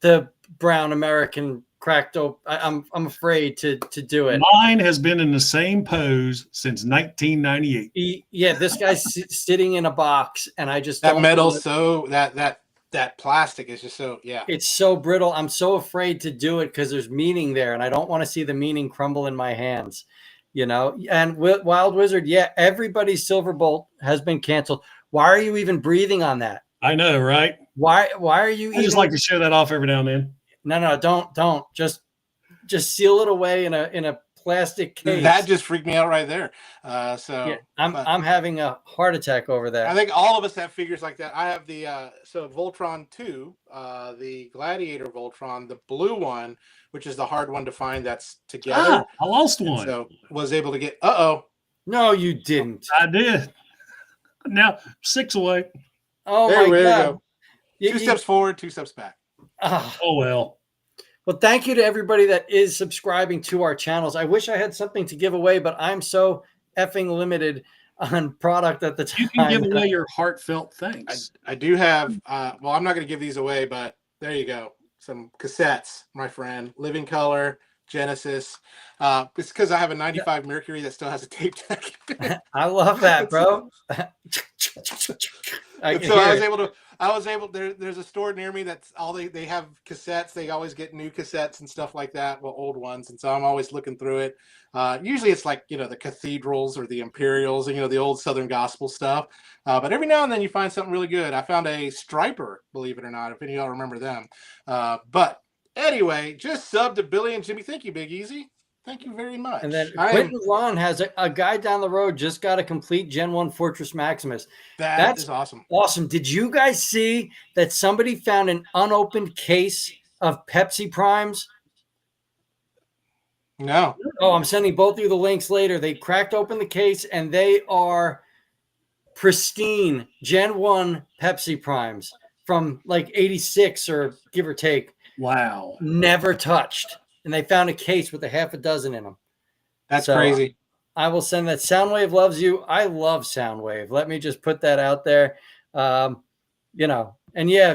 The brown American cracked open. I'm afraid to do it. Mine has been in the same pose since 1998. Yeah, this guy's sitting in a box, and I just that metal. So that plastic is just so It's so brittle. I'm so afraid to do it because there's meaning there, and I don't want to see the meaning crumble in my hands. You know, and Wild Wizard, everybody's Silverbolt has been canceled. Why are you even breathing on that? I know, right? Why are you? I just like to show that off every now and then. No, don't. Just seal it away in a plastic case. That just freaked me out right there. I'm having a heart attack over that. I think all of us have figures like that. I have the Voltron 2, the Gladiator Voltron, the blue one, which is the hard one to find that's together. I lost one. So was able to get No, you didn't. I did. Now 6 away. Oh there my God. Go. 2 steps forward, 2 steps back. Oh well. Well, thank you to everybody that is subscribing to our channels. I wish I had something to give away, but I'm so effing limited on product at the time. You can give away your heartfelt thanks. I do have, well, I'm not going to give these away, but there you go. Some cassettes, my friend. Living Color, Genesis. It's because I have a 95 Mercury that still has a tape deck. I love that, bro. So I was able there's a store near me that's all they have cassettes. They always get new cassettes and stuff like that, well, old ones, and so I'm always looking through it. Usually it's like, the cathedrals or the Imperials, and the old Southern Gospel stuff, but every now and then you find something really good. I found a Striper, believe it or not, if any of y'all remember them. But anyway, just subbed to Billy and Jimmy. Thank you, Big Easy. Thank you very much. And then Quentin Ron has a guy down the road just got a complete Gen 1 Fortress Maximus. That's awesome. Awesome. Did you guys see that somebody found an unopened case of Pepsi Primes? No. Oh, I'm sending both of you the links later. They cracked open the case, and they are pristine Gen 1 Pepsi Primes from like 86 or give or take. Wow. Never touched. And they found a case with a half a dozen in them. That's crazy. I will send that. Soundwave loves you. I love Soundwave. Let me just put that out there. And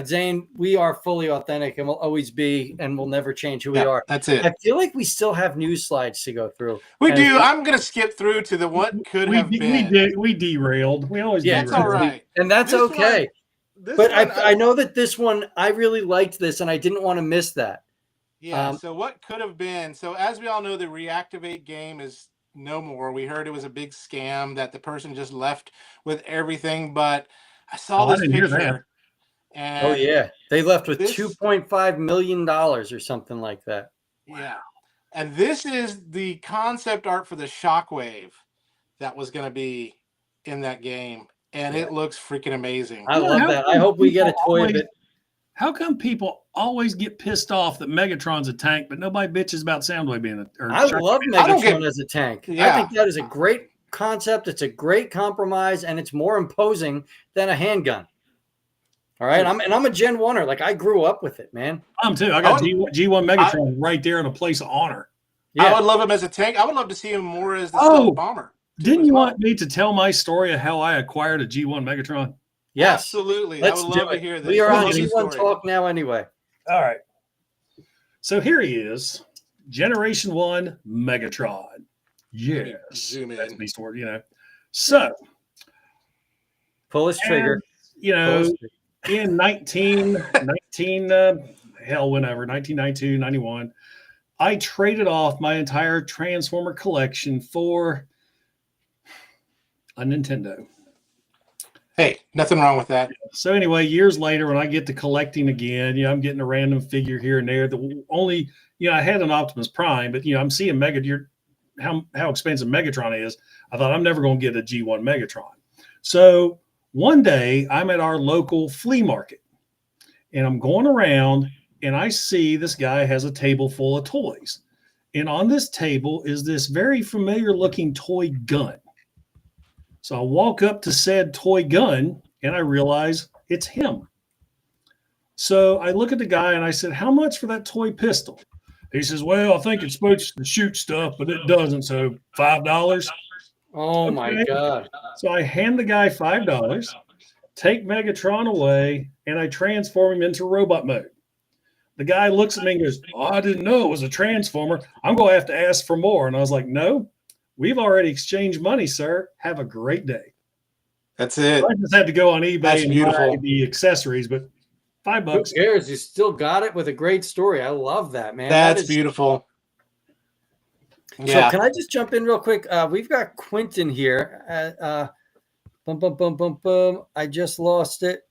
Zane, we are fully authentic and will always be, and we'll never change who we are. That's it. I feel like we still have news slides to go through. We do. I'm going to skip through to the what could have been. We derailed. We always derailed. That's all right. And that's okay. But I know that this one, I really liked this, and I didn't want to miss that. Yeah, so what could have been? So as we all know, the Reactivate game is no more. We heard it was a big scam, that the person just left with everything. But I saw I this didn't hear that. picture, Oh and yeah, they left with this, $2.5 million or something like that. yeah, and this is the concept art for the Shockwave that was going to be in that game, and it looks freaking amazing. I love that. I hope we get a toy of it. How come people always get pissed off that Megatron's a tank, but nobody bitches about Soundwave being a? I love Megatron as a tank. Yeah. I think that is a great concept. It's a great compromise, and it's more imposing than a handgun. All right, I'm a Gen 1er. Like, I grew up with it, man. I'm too. I got G1 Megatron right there in a place of honor. Yeah. I would love him as a tank. I would love to see him more as the stealth bomber. Didn't you want me to tell my story of how I acquired a G1 Megatron? Yes, absolutely. Let's I would love to hear this. We are on G1 Talk now anyway. All right. So here he is, Generation 1 Megatron. Yes. Zoom in. That's Beast Wars, you know. So. Pull his trigger. You know, in 1992, 91, I traded off my entire Transformer collection for a Nintendo. Hey, nothing wrong with that. So anyway, years later, when I get to collecting again, I'm getting a random figure here and there. The only, I had an Optimus Prime, but I'm seeing how expensive Megatron is. I thought I'm never going to get a G1 Megatron. So one day I'm at our local flea market, and I'm going around, and I see this guy has a table full of toys, and on this table is this very familiar looking toy gun. So I walk up to said toy gun, and I realize it's him. So I look at the guy, and I said, "How much for that toy pistol?" He says, "Well, I think it's supposed to shoot stuff, but it doesn't, so $5. Oh, my God. So I hand the guy $5, take Megatron away, and I transform him into robot mode. The guy looks at me and goes, "Oh, I didn't know it was a transformer. I'm going to have to ask for more." And I was like, "No. We've already exchanged money, sir. Have a great day." That's it. I just had to go on eBay That's and beautiful. buy the accessories, but $5. Who cares? You still got it with a great story. I love that, man. That's beautiful. So can I just jump in real quick? We've got Quentin here. Boom, boom, boom, boom, boom. I just lost it.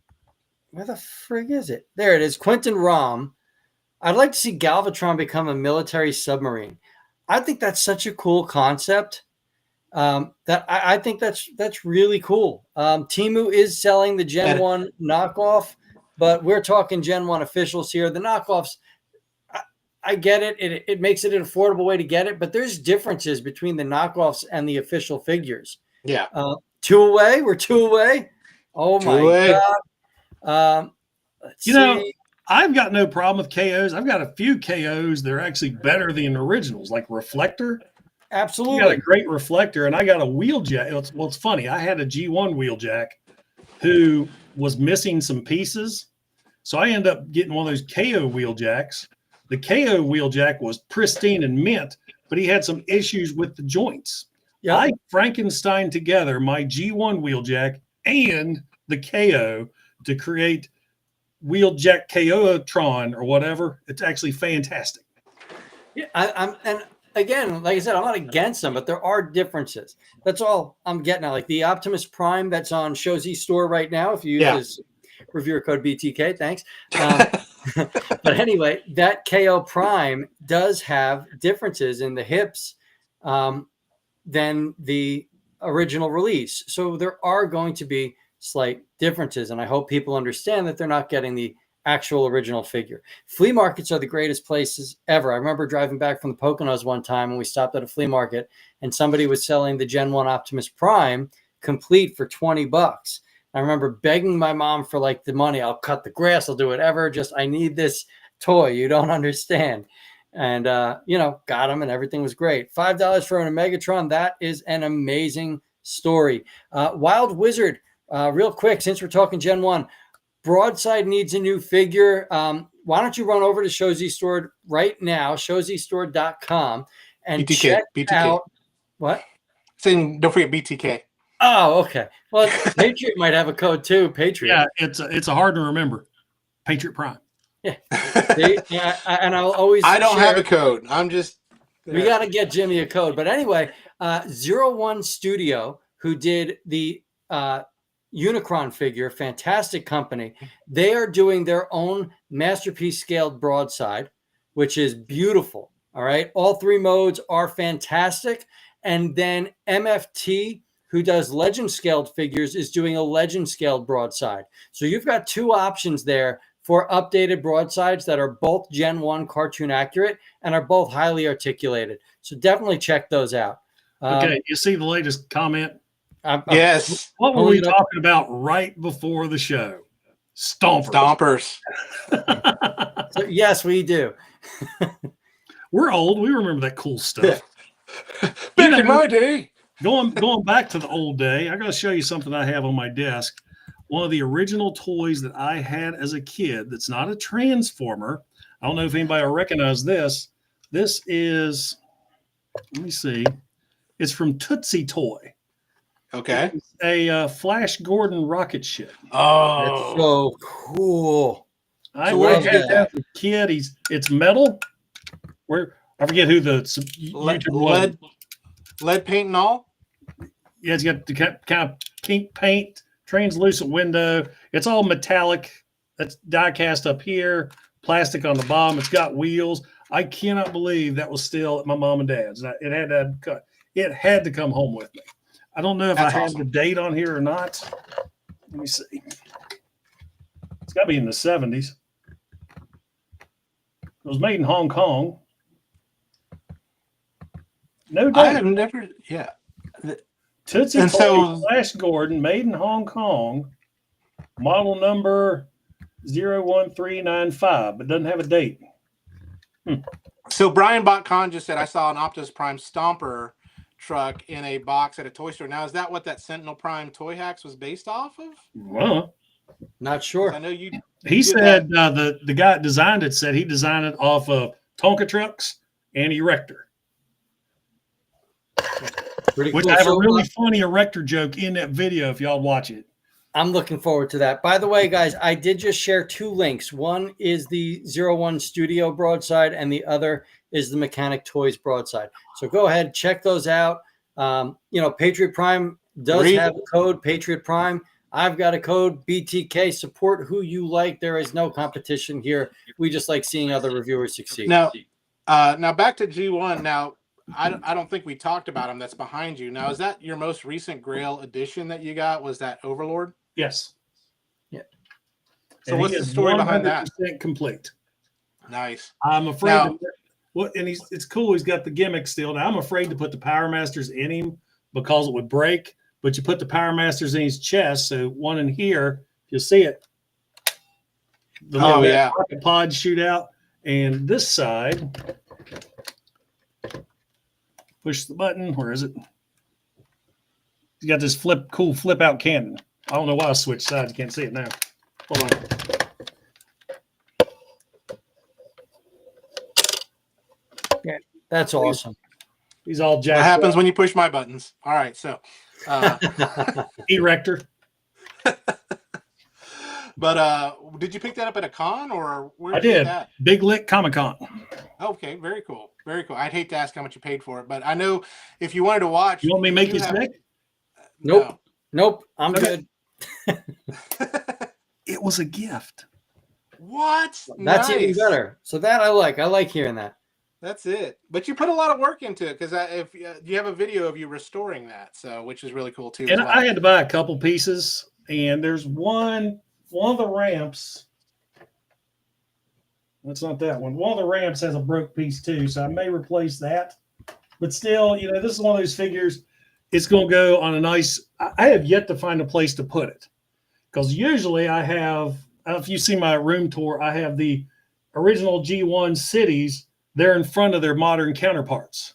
Where the frig is it? There it is. Quentin Rom. I'd like to see Galvatron become a military submarine. I think that's such a cool concept. That I think that's really cool. Temu is selling the Gen 1 knockoff, but we're talking Gen 1 officials here. The knockoffs, I get it. It makes it an affordable way to get it, but there's differences between the knockoffs and the official figures. Yeah. 2 away. We're 2 away. Oh my God. Let's see. I've got no problem with KOs. I've got a few KOs that are actually better than originals, like Reflector. Absolutely. You got a great Reflector, and I got a Wheeljack. Well, it's funny. I had a G1 Wheeljack who was missing some pieces. So I ended up getting one of those KO Wheeljacks. The KO Wheeljack was pristine and mint, but he had some issues with the joints. Yeah. I Frankenstein together my G1 Wheeljack and the KO to create Wheeljack KO-tron or whatever. It's actually fantastic. Yeah, and again, like I said, I'm not against them, but there are differences. That's all I'm getting at. Like the Optimus Prime that's on Shozi store right now. If you use this reviewer code BTK, thanks. But anyway, that KO Prime does have differences in the hips than the original release. So there are going to be slight differences, and I hope people understand that they're not getting the actual original figure. Flea markets are the greatest places ever. I remember driving back from the Poconos one time, and we stopped at a flea market, and somebody was selling the Gen 1 Optimus Prime complete for $20. I remember begging my mom for like the money. I'll cut the grass. I'll do whatever. Just, I need this toy. You don't understand. And, got him, and everything was great. $5 for a Megatron. That is an amazing story. Wild Wizard, real quick, since we're talking Gen 1, Broadside needs a new figure. Why don't you run over to Shozi Store right now, shozistore.com, and check out what? Saying, don't forget BTK. Oh, okay. Well, Patriot might have a code too. Patriot. Yeah, it's a hard to remember. Patriot Prime. Yeah. And I'll always. I don't have a code. I'm just. We got to get Jimmy a code. But anyway, 01 Studio, who did the Unicron figure, fantastic company. They are doing their own masterpiece scaled broadside, which is beautiful. All right. All 3 modes are fantastic. And then MFT, who does legend scaled figures, is doing a legend scaled broadside. So you've got 2 options there for updated broadsides that are both Gen 1 cartoon accurate and are both highly articulated. So definitely check those out. Okay, you see the latest comment? Yes. What were we talking about right before the show? Stompers. So, yes, we do. We're old. We remember that cool stuff. Back in my day. Going back to the old day, I got to show you something I have on my desk. One of the original toys that I had as a kid that's not a Transformer. I don't know if anybody will recognize this. This is, let me see. It's from Tootsie Toy. Okay. It's a Flash Gordon rocket ship. Oh, that's so cool. I had that as a kid. It's metal. I forget who the lead paint and all. Yeah, it's got the kind of pink paint, translucent window. It's all metallic. That's die cast up here, plastic on the bottom. It's got wheels. I cannot believe that was still at my mom and dad's. It had to come home with me. I don't know if I have the date on here or not. Let me see. It's got to be in the 70s. It was made in Hong Kong. No date. I have never, yeah. Tootsie Toy Flash Gordon, made in Hong Kong, model number 01395, but doesn't have a date. So Brian Botcon just said, I saw an Optimus Prime Stomper truck in a box at a toy store. Now, is that what that Sentinel Prime Toyhax was based off of? Well, not sure. I know you. He said the guy that designed it said he designed it off of Tonka trucks and Erector. Which cool. I have a really funny Erector joke in that video if y'all watch it. I'm looking forward to that. By the way, guys, I did just share 2 links. One is the 01 Studio broadside, and the other is the Mechanic Toys broadside. So go ahead, check those out. Patriot Prime does have a code, Patriot Prime. I've got a code, BTK. Support who you like. There is no competition here. We just like seeing other reviewers succeed. Now back to G1. Now, I don't think we talked about him. That's behind you. Now, is that your most recent Grail edition that you got? Was that Overlord? Yes. Yeah. So what's the story behind that? Complete. Nice. I'm afraid. It's cool. He's got the gimmick still. Now I'm afraid to put the Power Masters in him because it would break. But you put the Power Masters in his chest. So one in here, you'll see it. The rocket pods shoot out, and this side. Push the button. Where is it? He's got this cool flip out cannon. I don't know why I switched sides. You can't see it now. Hold on. Yeah, that's awesome. He's all jacked. What happens when you push my buttons? All right, so Erector. But did you pick that up at a con or where? I did. Big Lick Comic Con. Okay, very cool. Very cool. I'd hate to ask how much you paid for it, but I know if you wanted to watch. You want me to make you sick? Nope. Nope. I'm good. It was a gift. What? That's even better. So that I like. I like hearing that. That's it. But you put a lot of work into it because if you have a video of you restoring that, so which is really cool too. And I had to buy a couple pieces, and there's one of the ramps. That's not that one. One of the ramps has a broke piece too, so I may replace that. But still, this is one of those figures. It's going to go on a nice. I have yet to find a place to put it because usually I don't know if you see my room tour, I have the original G1 cities. They're in front of their modern counterparts.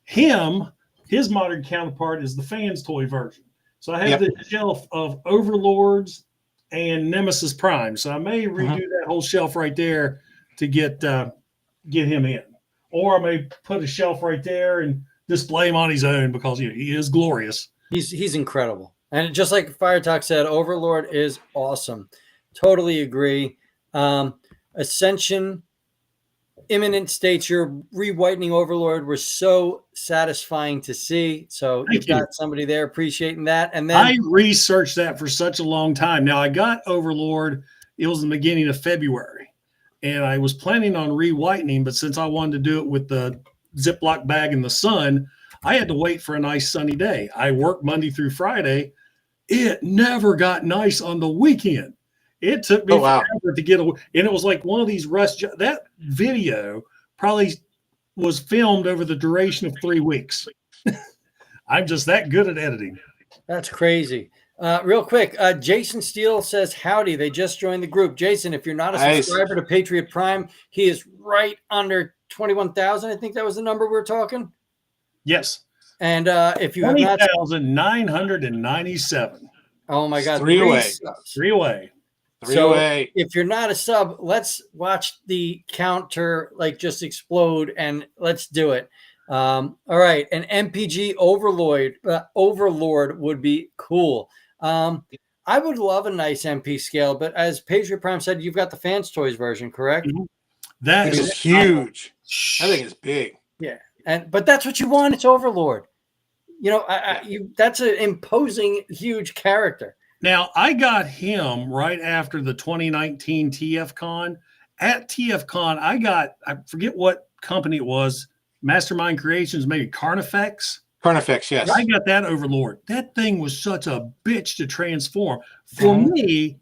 His modern counterpart is the Fans Toy version. So I have the shelf of Overlords and Nemesis Prime. So I may redo that whole shelf right there to get him in, or I may put a shelf right there and display him on his own because he is glorious. He's incredible, and just like Fire Talk said, Overlord is awesome. Totally agree. Ascension imminent states your re-whitening overlord was so satisfying to see. So you've got somebody there appreciating that. And then I researched that for such a long time. Now I got overlord. It was the beginning of February, and I was planning on re-whitening, but since I wanted to do it with the Ziploc bag in the sun, I had to wait for a nice sunny day. I worked Monday through Friday. It never got nice on the weekend. It took me forever to get away. And it was like one of these that video probably was filmed over the duration of 3 weeks. I'm just that good at editing. That's crazy. Real quick, Jason Steele says, howdy. They just joined the group. Jason, if you're not a subscriber to Patriot Prime, he is right under 21,000. I think that was the number we were talking. Yes. And if you have not 20,997. Oh my God. 3 away. 3 away. So if you're not a sub, let's watch the counter like just explode and let's do it. All right. An MPG overlord would be cool. I would love a nice MP scale, but as Patriot Prime said, you've got the Fans Toys version, correct? Mm-hmm. That is huge. I think it's big. Yeah. But that's what you want. It's overlord. You know, that's an imposing, huge character. Now, I got him right after the 2019 TFCon. At TFCon, I forget what company it was, Mastermind Creations, maybe Carnifex. Carnifex, yes. I got that overlord. That thing was such a bitch to transform. For me,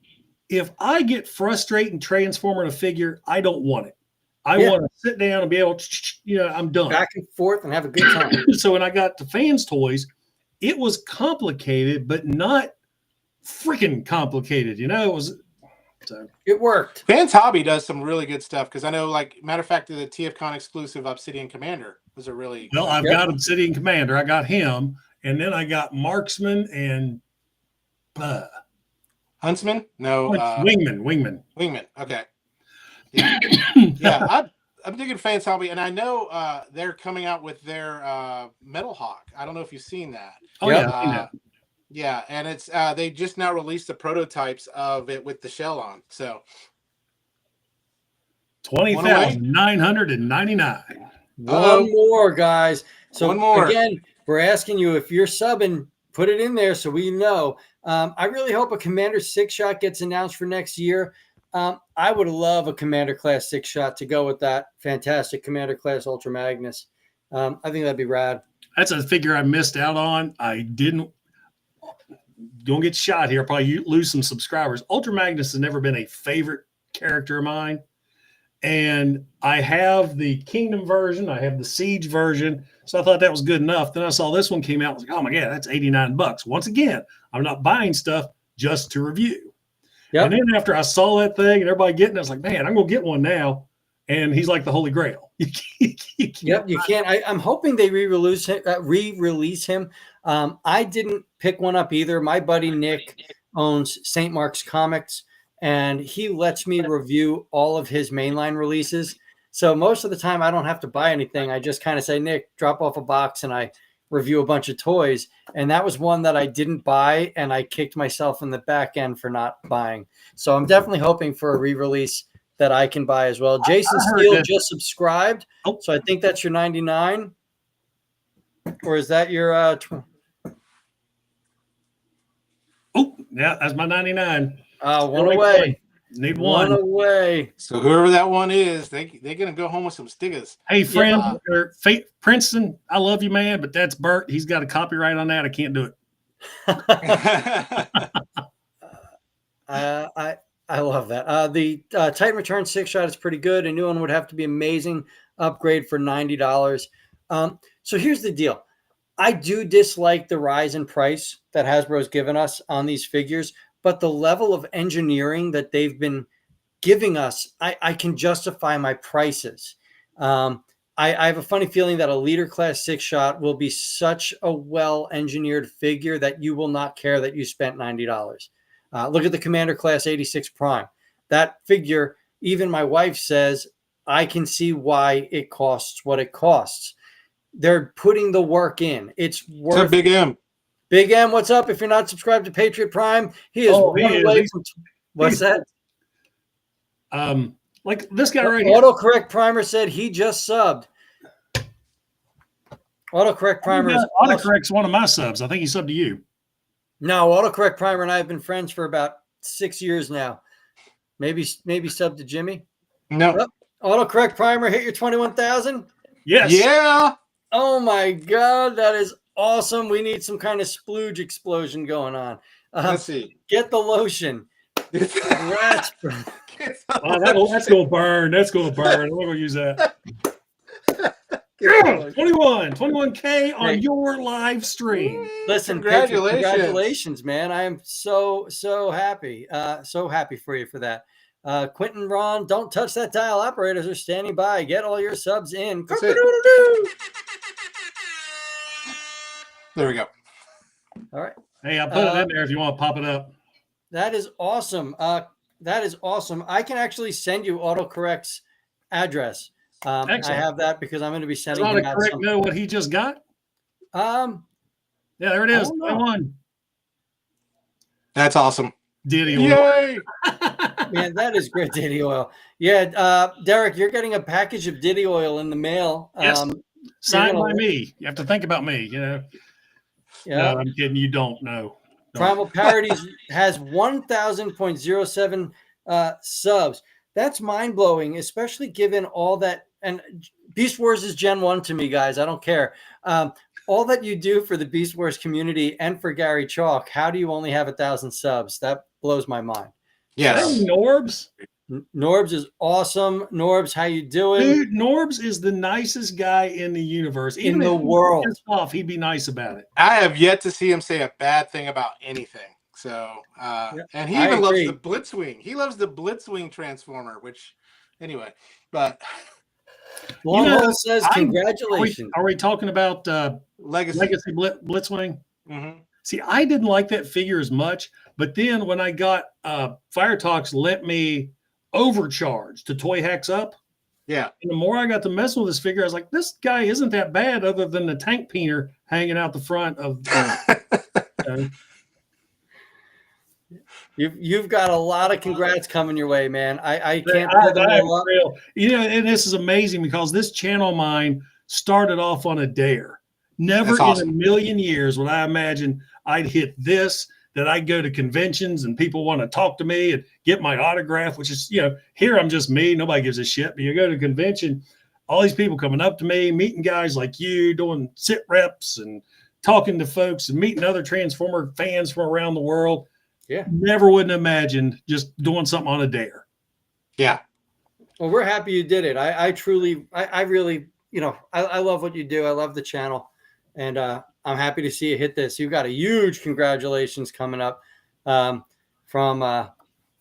if I get frustrated and transforming a figure, I don't want it. I want to sit down and be able to, I'm done. Back and forth and have a good time. So when I got to Fans Toys, it was complicated, but not freaking complicated. It worked. Fans Hobby does some really good stuff because I know, like, matter of fact, the TFCon exclusive Obsidian Commander was a really well. I've got Obsidian Commander. I got him, and then I got Marksman and Huntsman. No, Wingman. Okay. Yeah, I'm digging Fans Hobby, and I know they're coming out with their Metal Hawk. I don't know if you've seen that. Oh yeah. Yeah, and it's they just now released the prototypes of it with the shell on. So 20,999. One more, guys. So one more. Again, we're asking you if you're subbing, put it in there so we know. I really hope a Commander 6-shot gets announced for next year. I would love a Commander Class 6-shot to go with that fantastic Commander Class Ultra Magnus. I think that'd be rad. That's a figure I missed out on. I don't get shot here. Probably lose some subscribers. Ultra Magnus has never been a favorite character of mine. And I have the Kingdom version. I have the Siege version. So I thought that was good enough. Then I saw this one came out. I was like, oh my God, that's $89. Once again, I'm not buying stuff just to review. Yep. And then after I saw that thing and everybody getting it, I was like, man, I'm going to get one now. And he's like the Holy Grail. You can't. I'm hoping they re-release him. I didn't pick one up either. My buddy Nick owns St. Mark's Comics, and he lets me review all of his mainline releases. So most of the time I don't have to buy anything. I just kind of say, Nick, drop off a box, and I review a bunch of toys. And that was one that I didn't buy, and I kicked myself in the back end for not buying. So I'm definitely hoping for a re-release that I can buy as well. Jason Steele just subscribed. So I think that's your 99. Or is that your yeah, that's my 99. One away. Need one away. So whoever that one is, they're gonna go home with some stickers. Hey, friend, Princeton, I love you, man, but that's Bert. He's got a copyright on that. I can't do it. I love that. The Titan Return 6-shot is pretty good. A new one would have to be amazing. Upgrade for $90. So here's the deal. I do dislike the rise in price that Hasbro's given us on these figures, but the level of engineering that they've been giving us, I can justify my prices. I have a funny feeling that a Leader Class 6-shot will be such a well-engineered figure that you will not care that you spent $90. Look at the Commander Class 86 Prime. That figure, even my wife says, I can see why it costs what it costs. They're putting the work in. It's worth it. Big M. Big M, what's up? If you're not subscribed to Patriot Prime, he is one away from. What's that? Like this guy right here. Autocorrect Primer said he just subbed. Autocorrect Primer. Autocorrect's one of my subs. I think he subbed to you. No, Autocorrect Primer and I have been friends for about 6 years now. Maybe sub to Jimmy. No. Autocorrect Primer hit your 21,000. Yes. Yeah. Oh my God, that is awesome. We need some kind of splooge explosion going on. Let's see. Get the lotion. Congrats. Oh, that's gonna burn. That's gonna burn. I'm gonna use that. 21K on your live stream. Listen, congratulations, man. I am so happy. So happy for you for that. Quentin, Ron, don't touch that dial. Operators are standing by. Get all your subs in. There we go. All right. Hey, I'll put it in there if you want to pop it up. That is awesome. That is awesome. I can actually send you Autocorrect's address. I have that because I'm going to be sending him out Autocorrect know what he just got? Yeah, there it is. 21. That's awesome. Diddy oil. Yay! Man, that is great Diddy oil. Yeah, Derek, you're getting a package of Diddy oil in the mail. Yes. Signed by me. You have to think about me, you know. Yeah. No, I'm kidding. You don't know. Primal Parodies has 1,000.07 subs. That's mind-blowing, especially given all that. And Beast Wars is Gen 1 to me, guys. I don't care. All that you do for the Beast Wars community and for Gary Chalk, how do you only have 1,000 subs? That blows my mind. Yes. Hey, Norbs. Norbs is awesome. Norbs, how you doing? Dude, Norbs is the nicest guy in the universe. Even in the if he world. pissed off, he'd be nice about it. I have yet to see him say a bad thing about anything. So, and he even loves the Blitzwing. He loves the Blitzwing Transformer, which, anyway, but. Longhole says, congratulations. Are we talking about Legacy Blitzwing? Mm-hmm. See, I didn't like that figure as much, but then when I got Fire Talks let me overcharge to Toyhax up. Yeah. And the more I got to mess with this figure, I was like, this guy isn't that bad other than the tank peener hanging out the front of You've got a lot of congrats coming your way, man. I can't you know, and this is amazing because this channel of mine started off on a dare. Never in a million years would I imagine I'd hit this, that I'd go to conventions and people want to talk to me and get my autograph, which is, you know, here I'm just me. Nobody gives a shit. But you go to a convention, all these people coming up to me, meeting guys like you, doing sit reps and talking to folks and meeting other Transformer fans from around the world. Yeah. Never wouldn't imagine just doing something on a dare. Yeah. Well, we're happy you did it. I really, you know, I love what you do. I love the channel. And I'm happy to see you hit this. You've got a huge congratulations coming up from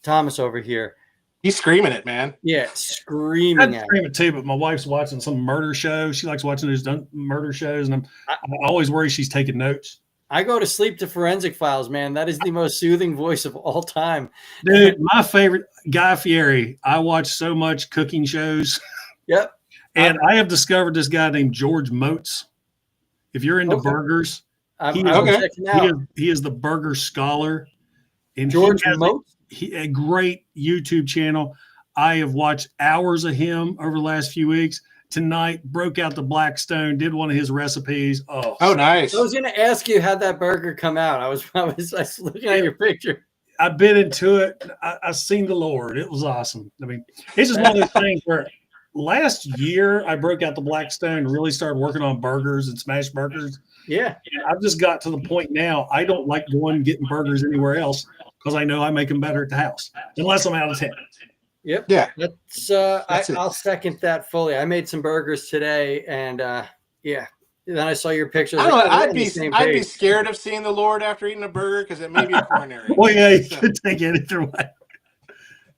Thomas over here. He's screaming it, man. Yeah, screaming I'd scream it too, but my wife's watching some murder show. She likes watching those murder shows, and I always worry she's taking notes. I go to sleep to Forensic Files, man. That is the most soothing voice of all time. Dude, my favorite, Guy Fieri. I watch so much cooking shows. Yep. And I have discovered this guy named George Motes. If you're into burgers, he is the burger scholar. And George Motes? A great YouTube channel. I have watched hours of him over the last few weeks. Tonight, broke out the Blackstone, did one of his recipes. Oh, nice. I was going to ask you how'd that burger come out. I was looking at your picture. I've been into it. I've seen the Lord. It was awesome. I mean, it's just one of those things where last year I broke out the Blackstone and really started working on burgers and smash burgers. Yeah. And I've just got to the point now I don't like going and getting burgers anywhere else because I know I make them better at the house, unless I'm out of town. Yep. Yeah. I'll second that fully. I made some burgers today, and yeah. Then I saw your pictures. I don't know. I'd be scared of seeing the Lord after eating a burger because it may be a coronary. Well, yeah, you could take it either way.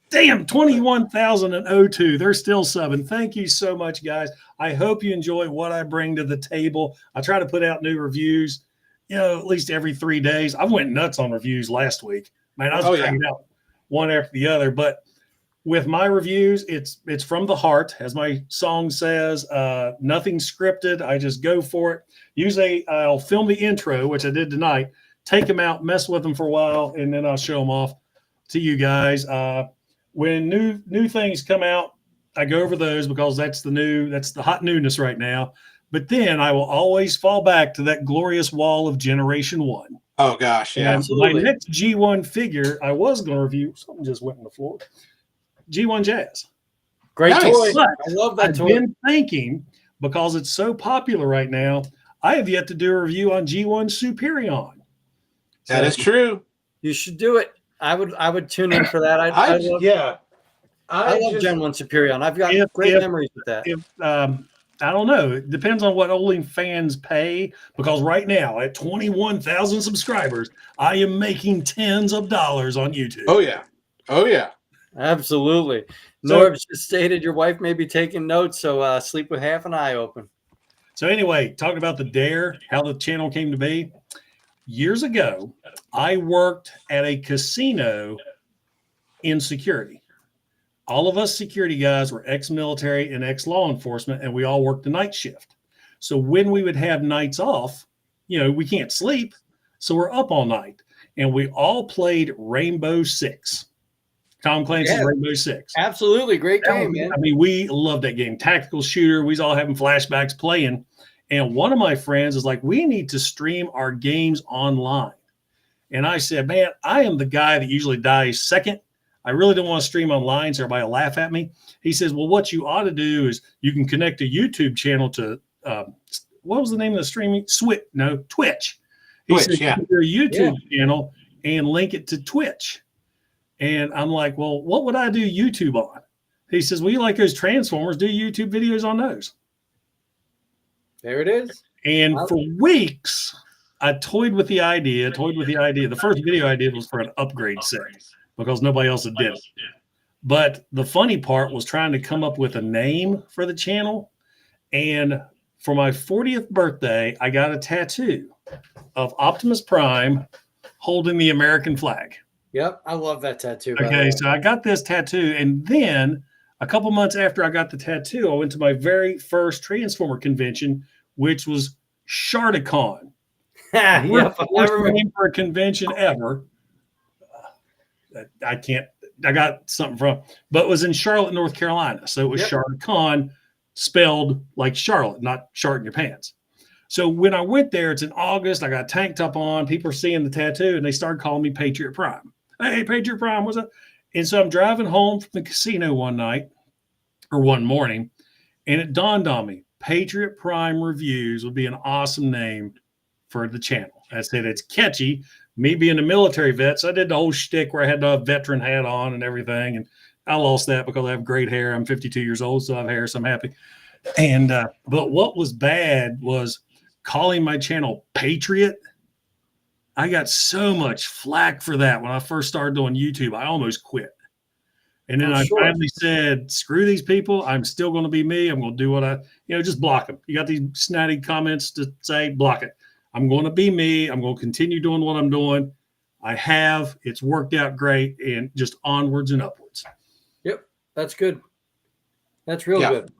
Damn, 21,002. They're still subbing. Thank you so much, guys. I hope you enjoy what I bring to the table. I try to put out new reviews, you know, at least every 3 days. I went nuts on reviews last week. Man, I was checking out one after the other. But with my reviews, it's from the heart, as my song says. Nothing scripted. I just go for it. Usually I'll film the intro, which I did tonight, take them out, mess with them for a while, and then I'll show them off to you guys. When new things come out, I go over those because that's the hot newness right now. But then I will always fall back to that glorious wall of Generation 1. Oh, gosh, yeah. And Absolutely. my next G1 figure, I was going to review. Something just went on the floor. G1 Jazz. Great Nice. toy. But I love that I've toy. been thinking, because it's so popular right now, I have yet to do a review on G1 Superion. That is true. You should do it. I would tune in for that. I love Gen 1 Superion. I've got great memories with that. I don't know. It depends on what Oling fans pay, because right now at 21,000 subscribers, I am making tens of dollars on YouTube. Oh, yeah. Oh, yeah. Absolutely. So- Norb's just stated your wife may be taking notes, so sleep with half an eye open. So anyway, talking about the Dare, how the channel came to be. Years ago, I worked at a casino in security. All of us security guys were ex-military and ex-law enforcement, and we all worked the night shift. So when we would have nights off, we can't sleep, so we're up all night. And we all played Rainbow Six. Tom Clancy's Rainbow Six. Absolutely. Great game, man. I mean, we loved that game. Tactical shooter. We was all having flashbacks playing. And one of my friends is like, we need to stream our games online. And I said, man, I am the guy that usually dies second. I really don't want to stream online so everybody will laugh at me. He says, well, what you ought to do is you can connect a YouTube channel to, what was the name of the streaming? Twitch. He said, yeah. Your YouTube channel and link it to Twitch. And I'm like, well, what would I do YouTube on? He says, well, you like those Transformers, do YouTube videos on those. There it is. And for weeks, I toyed with the idea. The first video I did was for an upgrade set because nobody else had did it. But the funny part was trying to come up with a name for the channel. And for my 40th birthday, I got a tattoo of Optimus Prime holding the American flag. Yep, I love that tattoo. Okay, so I got this tattoo, and then a couple months after I got the tattoo, I went to my very first Transformer convention, which was Shardicon. Worst name for a convention ever. I got something from, but it was in Charlotte, North Carolina. So it was Shardicon, spelled like Charlotte, not shart in your pants. So when I went there, it's in August. I got a tank top on. People are seeing the tattoo, and they started calling me Patriot Prime. Hey, Patriot Prime, what's up? And so I'm driving home from the casino one morning, and it dawned on me, Patriot Prime Reviews would be an awesome name for the channel. I said, it's catchy. Me being a military vet, so I did the whole shtick where I had the veteran hat on and everything, and I lost that because I have great hair. I'm 52 years old, so I have hair, so I'm happy. And but what was bad was calling my channel Patriot. I got so much flack for that when I first started doing YouTube. I almost quit. And then I finally said, screw these people. I'm still going to be me. I'm going to do what just block them. You got these snotty comments to say, block it. I'm going to be me. I'm going to continue doing what I'm doing. It's worked out great, and just onwards and upwards. Yep. That's good. That's real good.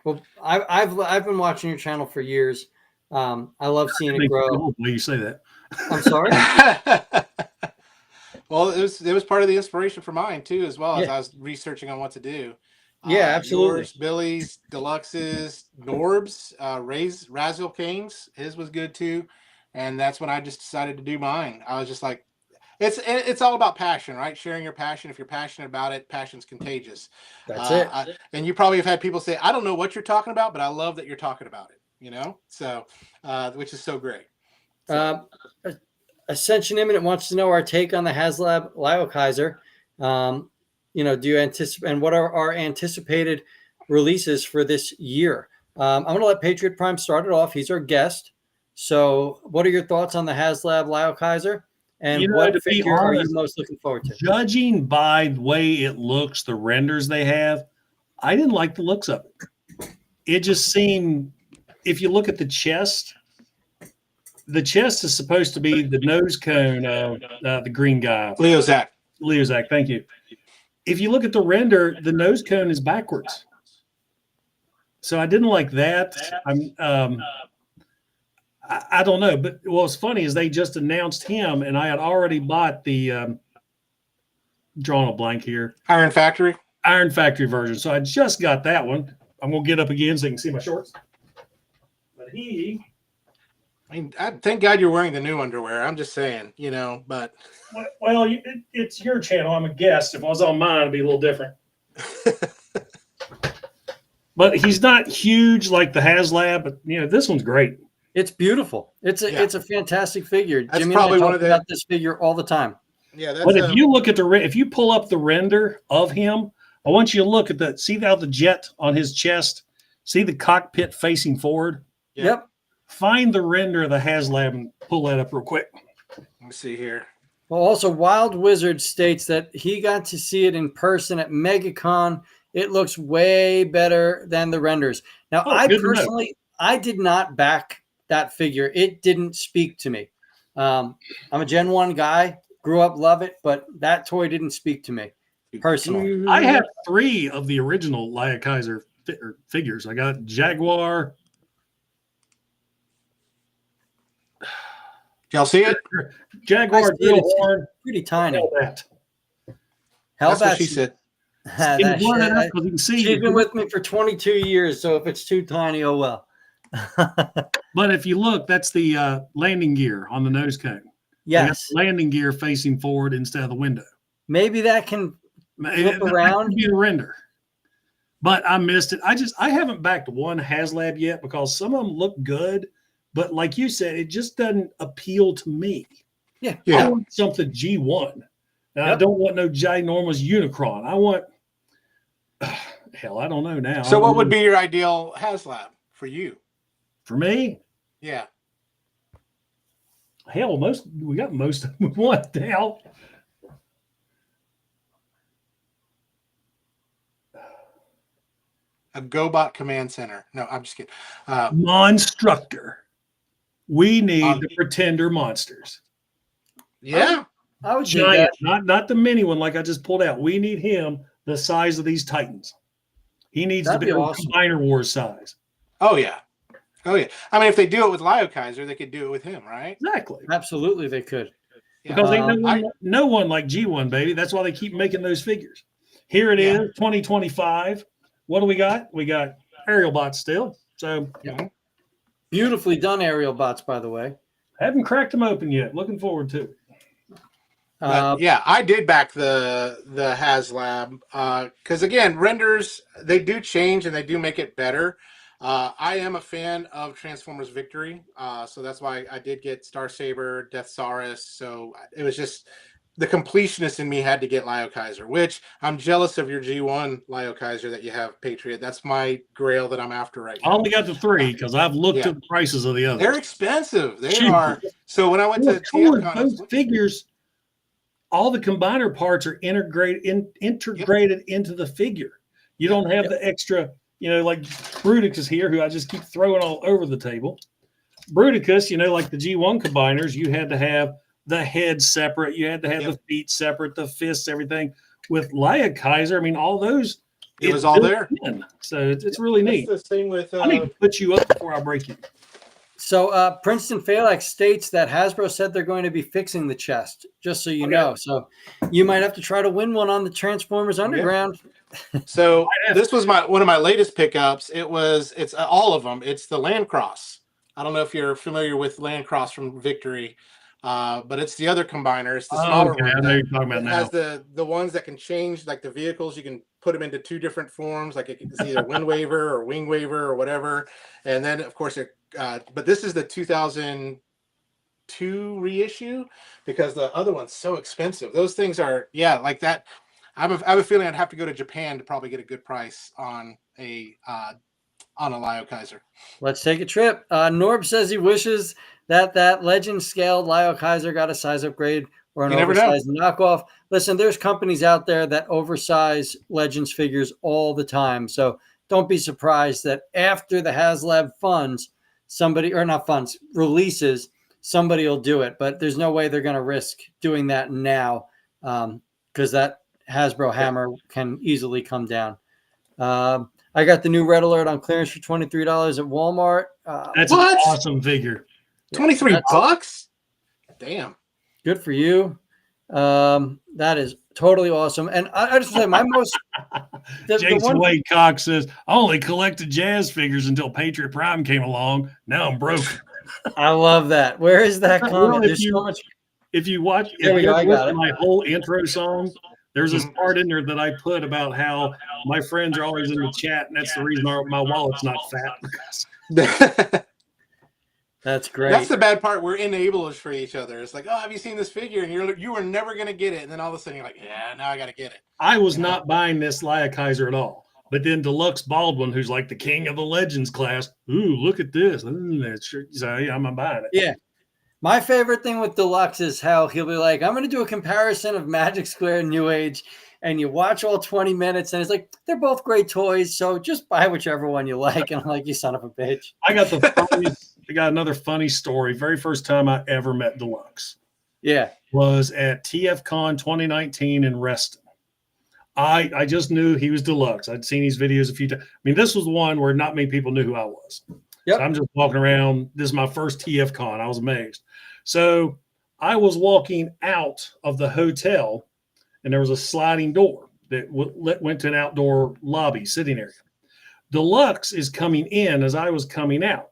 Well, I've been watching your channel for years. I love seeing it grow. You say that. I'm sorry. Well, it was part of the inspiration for mine too, as well as I was researching on what to do. Yeah, absolutely. Yours, Billy's, Deluxe's, Norb's, Razzle Kane's, his was good too, and that's when I just decided to do mine. I was just like, it's all about passion, right? Sharing your passion. If you're passionate about it, passion's contagious. That's it. And you probably have had people say, I don't know what you're talking about, but I love that you're talking about it. So which is so great. So. Ascension Imminent wants to know our take on the Haslab Lyokaiser. Do you anticipate, and what are our anticipated releases for this year? I'm going to let Patriot Prime start it off. He's our guest. So what are your thoughts on the Haslab Lyokaiser? And what figure are you most looking forward to? Judging by the way it looks, the renders they have, I didn't like the looks of it. It just seemed, if you look at the chest is supposed to be the nose cone of the green guy. Leozak, thank you. If you look at the render, the nose cone is backwards. So I didn't like that. I don't know. But what's funny is they just announced him, and I had already bought the drawing a blank here. Iron Factory. Iron Factory version. So I just got that one. I'm gonna get up again so you can see my shorts. But I mean, thank God you're wearing the new underwear. I'm just saying, you know, but. Well, it's your channel. I'm a guest. If I was on mine, it'd be a little different. But he's not huge like the Haslab, but you know, this one's great. It's beautiful. It's a fantastic figure. That's Jimmy probably and I one talk of the, about this figure all the time. Yeah, that's but if you look at if you pull up the render of him, I want you to look at see how the jet on his chest, see the cockpit facing forward. Yep. Find the render of the Haslab and pull that up real quick. Let me see here. Well, also Wild Wizard states that he got to see it in person at MegaCon. It looks way better than the renders. Now, I personally, I did not back that figure. It didn't speak to me. I'm a Gen 1 guy, grew up, love it, but that toy didn't speak to me personally. I have 3 of the original Laia Kaiser figures. I got Jaguar. Y'all see it? Jaguar drill horn. Pretty tiny. Hellbat. That's what she said. She's been with me for 22 years, so if it's too tiny, oh well. But if you look, that's the landing gear on the nose cone. Yes. Landing gear facing forward instead of the window. Maybe that can flip around. That could be a render. But I missed it. I haven't backed one Haslab yet because some of them look good. But like you said, it just doesn't appeal to me. Yeah. I want something G1. And I don't want no ginormous Unicron. I want, hell, I don't know now. So what would be your ideal Haslab for you? For me? Yeah. Hell, we got most of them one now. A GoBot command center. No, I'm just kidding. Monstructor. We need the Pretender monsters. Yeah. I would giant, not the mini one like I just pulled out. We need him the size of these Titans. He needs to be awesome. Combiner Wars size. Oh yeah. Oh yeah. I mean, if they do it with Laia Kaiser, they could do it with him, right? Exactly. Absolutely, they could. Yeah. Because no one like G1, baby. That's why they keep making those figures. Here it is, 2025. What do we got? We got aerial bots still. So beautifully done aerial bots, by the way. Haven't cracked them open yet. Looking forward to it. Yeah, I did back the Haslab because again, renders, they do change and they do make it better. I am a fan of Transformers Victory, so that's why I did get Star Saber, Death Saurus. So it was just the completionist in me had to get Laia Kaiser, which I'm jealous of your G1 Laia Kaiser that you have, Patriot. That's my grail that I'm after right now. I only got the 3 because I've looked at the prices of the others. They're expensive. They are. So when I went to those figures, all the combiner parts are integrated into the figure. You don't have the extra, like Bruticus here, who I just keep throwing all over the table. Bruticus, like the G1 combiners, you had to have the head separate. You had to have the feet separate, the fists, everything. With Laia Kaiser, I mean, all those. It was all there. So it's really neat. That's the same with. I need to put you up before I break you. So Princeton Phalanx states that Hasbro said they're going to be fixing the chest, just so you know. So you might have to try to win one on the Transformers Underground. So this was one of my latest pickups. It's all of them. It's the Landcross. I don't know if you're familiar with Landcross from Victory, but it's the other combiner. It's the smaller one. I know you're talking about now. It has the ones that can change, like the vehicles. You can put them into 2 different forms, like it's either Wind Waver or Wing Waver or whatever. And then, of course, but this is the 2002 reissue because the other one's so expensive. Those things are, like that. I have a feeling I'd have to go to Japan to probably get a good price on a Laia Kaiser. Let's take a trip. Norb says he wishes that legend scaled Laia Kaiser got a size upgrade or an oversized knockoff. Listen, there's companies out there that oversize Legends figures all the time. So don't be surprised that after the Haslab releases, somebody will do it. But there's no way they're going to risk doing that now because that Hasbro hammer can easily come down. I got the new Red Alert on clearance for $23 at Walmart. That's an awesome figure. $23? Damn. Good for you. That is totally awesome. And I just say my most Jason Wade Cox says, I only collected jazz figures until Patriot Prime came along. Now I'm broke. I love that. Where is that comment? There's so much. If you watch, there we go. I got it. My whole intro song, there's this part in there that I put about how my friends are always in the chat, and that's the reason my wallet's not fat. That's great. That's the bad part. We're enablers for each other. It's like, oh, have you seen this figure? And you were never going to get it. And then all of a sudden you're like, yeah, now I got to get it. I was not buying this Laia Kaiser at all. But then Deluxe Baldwin, who's like the king of the Legends class, ooh, look at this. So yeah, I'm buying it. Yeah. My favorite thing with Deluxe is how he'll be like, I'm going to do a comparison of Magic Square and New Age. And you watch all 20 minutes, and it's like, they're both great toys. So just buy whichever one you like. And I'm like, you son of a bitch. I got another funny story. Very first time I ever met Deluxe. Yeah. Was at TFCon 2019 in Reston. I just knew he was Deluxe. I'd seen these videos a few times. I mean, this was one where not many people knew who I was. Yep. So I'm just walking around. This is my first TFCon. I was amazed. So I was walking out of the hotel, and there was a sliding door that went to an outdoor lobby sitting area. Deluxe is coming in as I was coming out.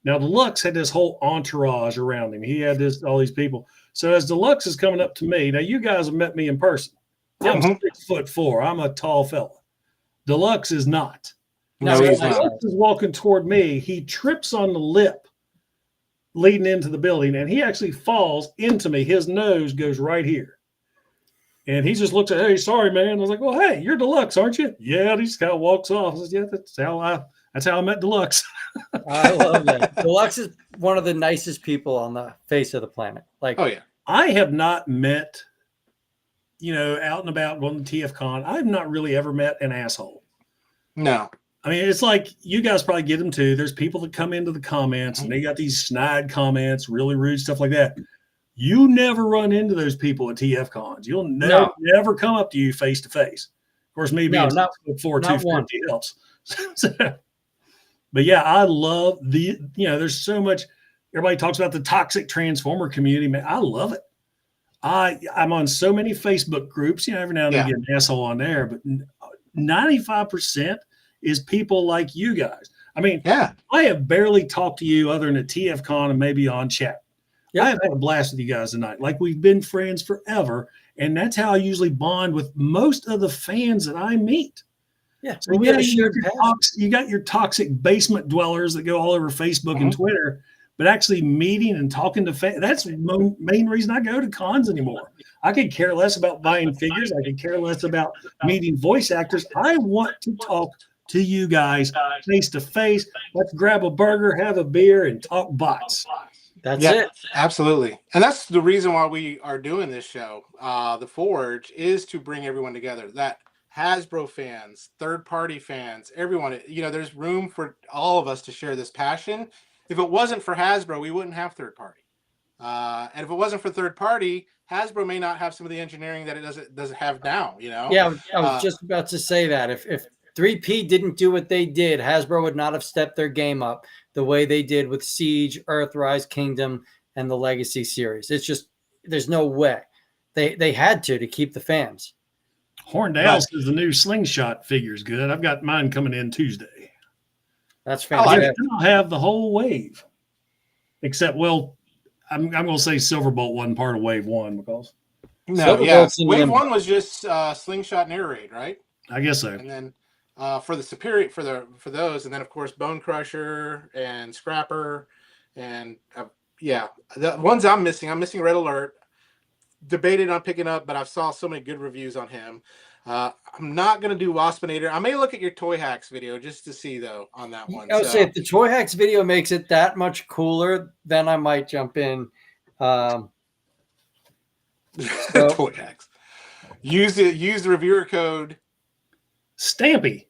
Now, Deluxe had this whole entourage around him. He had all these people. So as Deluxe is coming up to me, now you guys have met me in person. I'm 6'4". I'm a tall fella. Deluxe is not. No, he's not. Deluxe is walking toward me. He trips on the lip leading into the building, and he actually falls into me. His nose goes right here. And he just looks at, hey, sorry, man. I was like, well, hey, you're Deluxe, aren't you? Yeah, he just kind of walks off. I said, yeah, that's how I met Deluxe. I love that. Deluxe is one of the nicest people on the face of the planet. Like, oh yeah. I have not met, out and about going to TFCon, I've not really ever met an asshole. No. I mean, it's like you guys probably get them too. There's people that come into the comments and they got these snide comments, really rude stuff like that. You never run into those people at TFCons. You'll never come up to you face to face. Of course, me being 250 helps. But yeah, I love there's so much. Everybody talks about the toxic transformer community, man. I love it. I'm on so many Facebook groups, every now and then I get an asshole on there, but 95% is people like you guys. I mean, I have barely talked to you other than at TFCon and maybe on chat. Yep. I have had a blast with you guys tonight. Like, we've been friends forever. And that's how I usually bond with most of the fans that I meet. Yeah. So you got your toxic basement dwellers that go all over Facebook and Twitter, but actually meeting and talking to fans, that's the main reason I go to cons anymore. I could care less about buying figures. I could care less about meeting voice actors. I want to talk to you guys face to face. Let's grab a burger, have a beer, and talk bots. That's it. Absolutely. And that's the reason why we are doing this show. The Forge is to bring everyone together. That Hasbro fans, third-party fans, everyone, there's room for all of us to share this passion. If it wasn't for Hasbro, we wouldn't have third-party. And if it wasn't for third-party, Hasbro may not have some of the engineering that it doesn't have now, Yeah, I was just about to say that. If 3P didn't do what they did, Hasbro would not have stepped their game up the way they did with Siege, Earthrise, Kingdom, and the Legacy series. It's just, there's no way. They had to keep the fans. Horndale says the new Slingshot figure is good. I've got mine coming in Tuesday. That's fantastic. I'll have the whole wave. Except, I'm going to say Silverbolt wasn't part of Wave 1 because... Wave 1 was just Slingshot and Air Raid, right? I guess so. And then for the superior for those, and then of course Bone Crusher and Scrapper, and the ones I'm missing Red Alert. Debated on picking up, but I've saw so many good reviews on him. I'm not gonna do Waspinator. I may look at your Toyhax video just to see though on that one. I would say if the Toyhax video makes it that much cooler, then I might jump in. Toyhax. Use the reviewer code Stampy.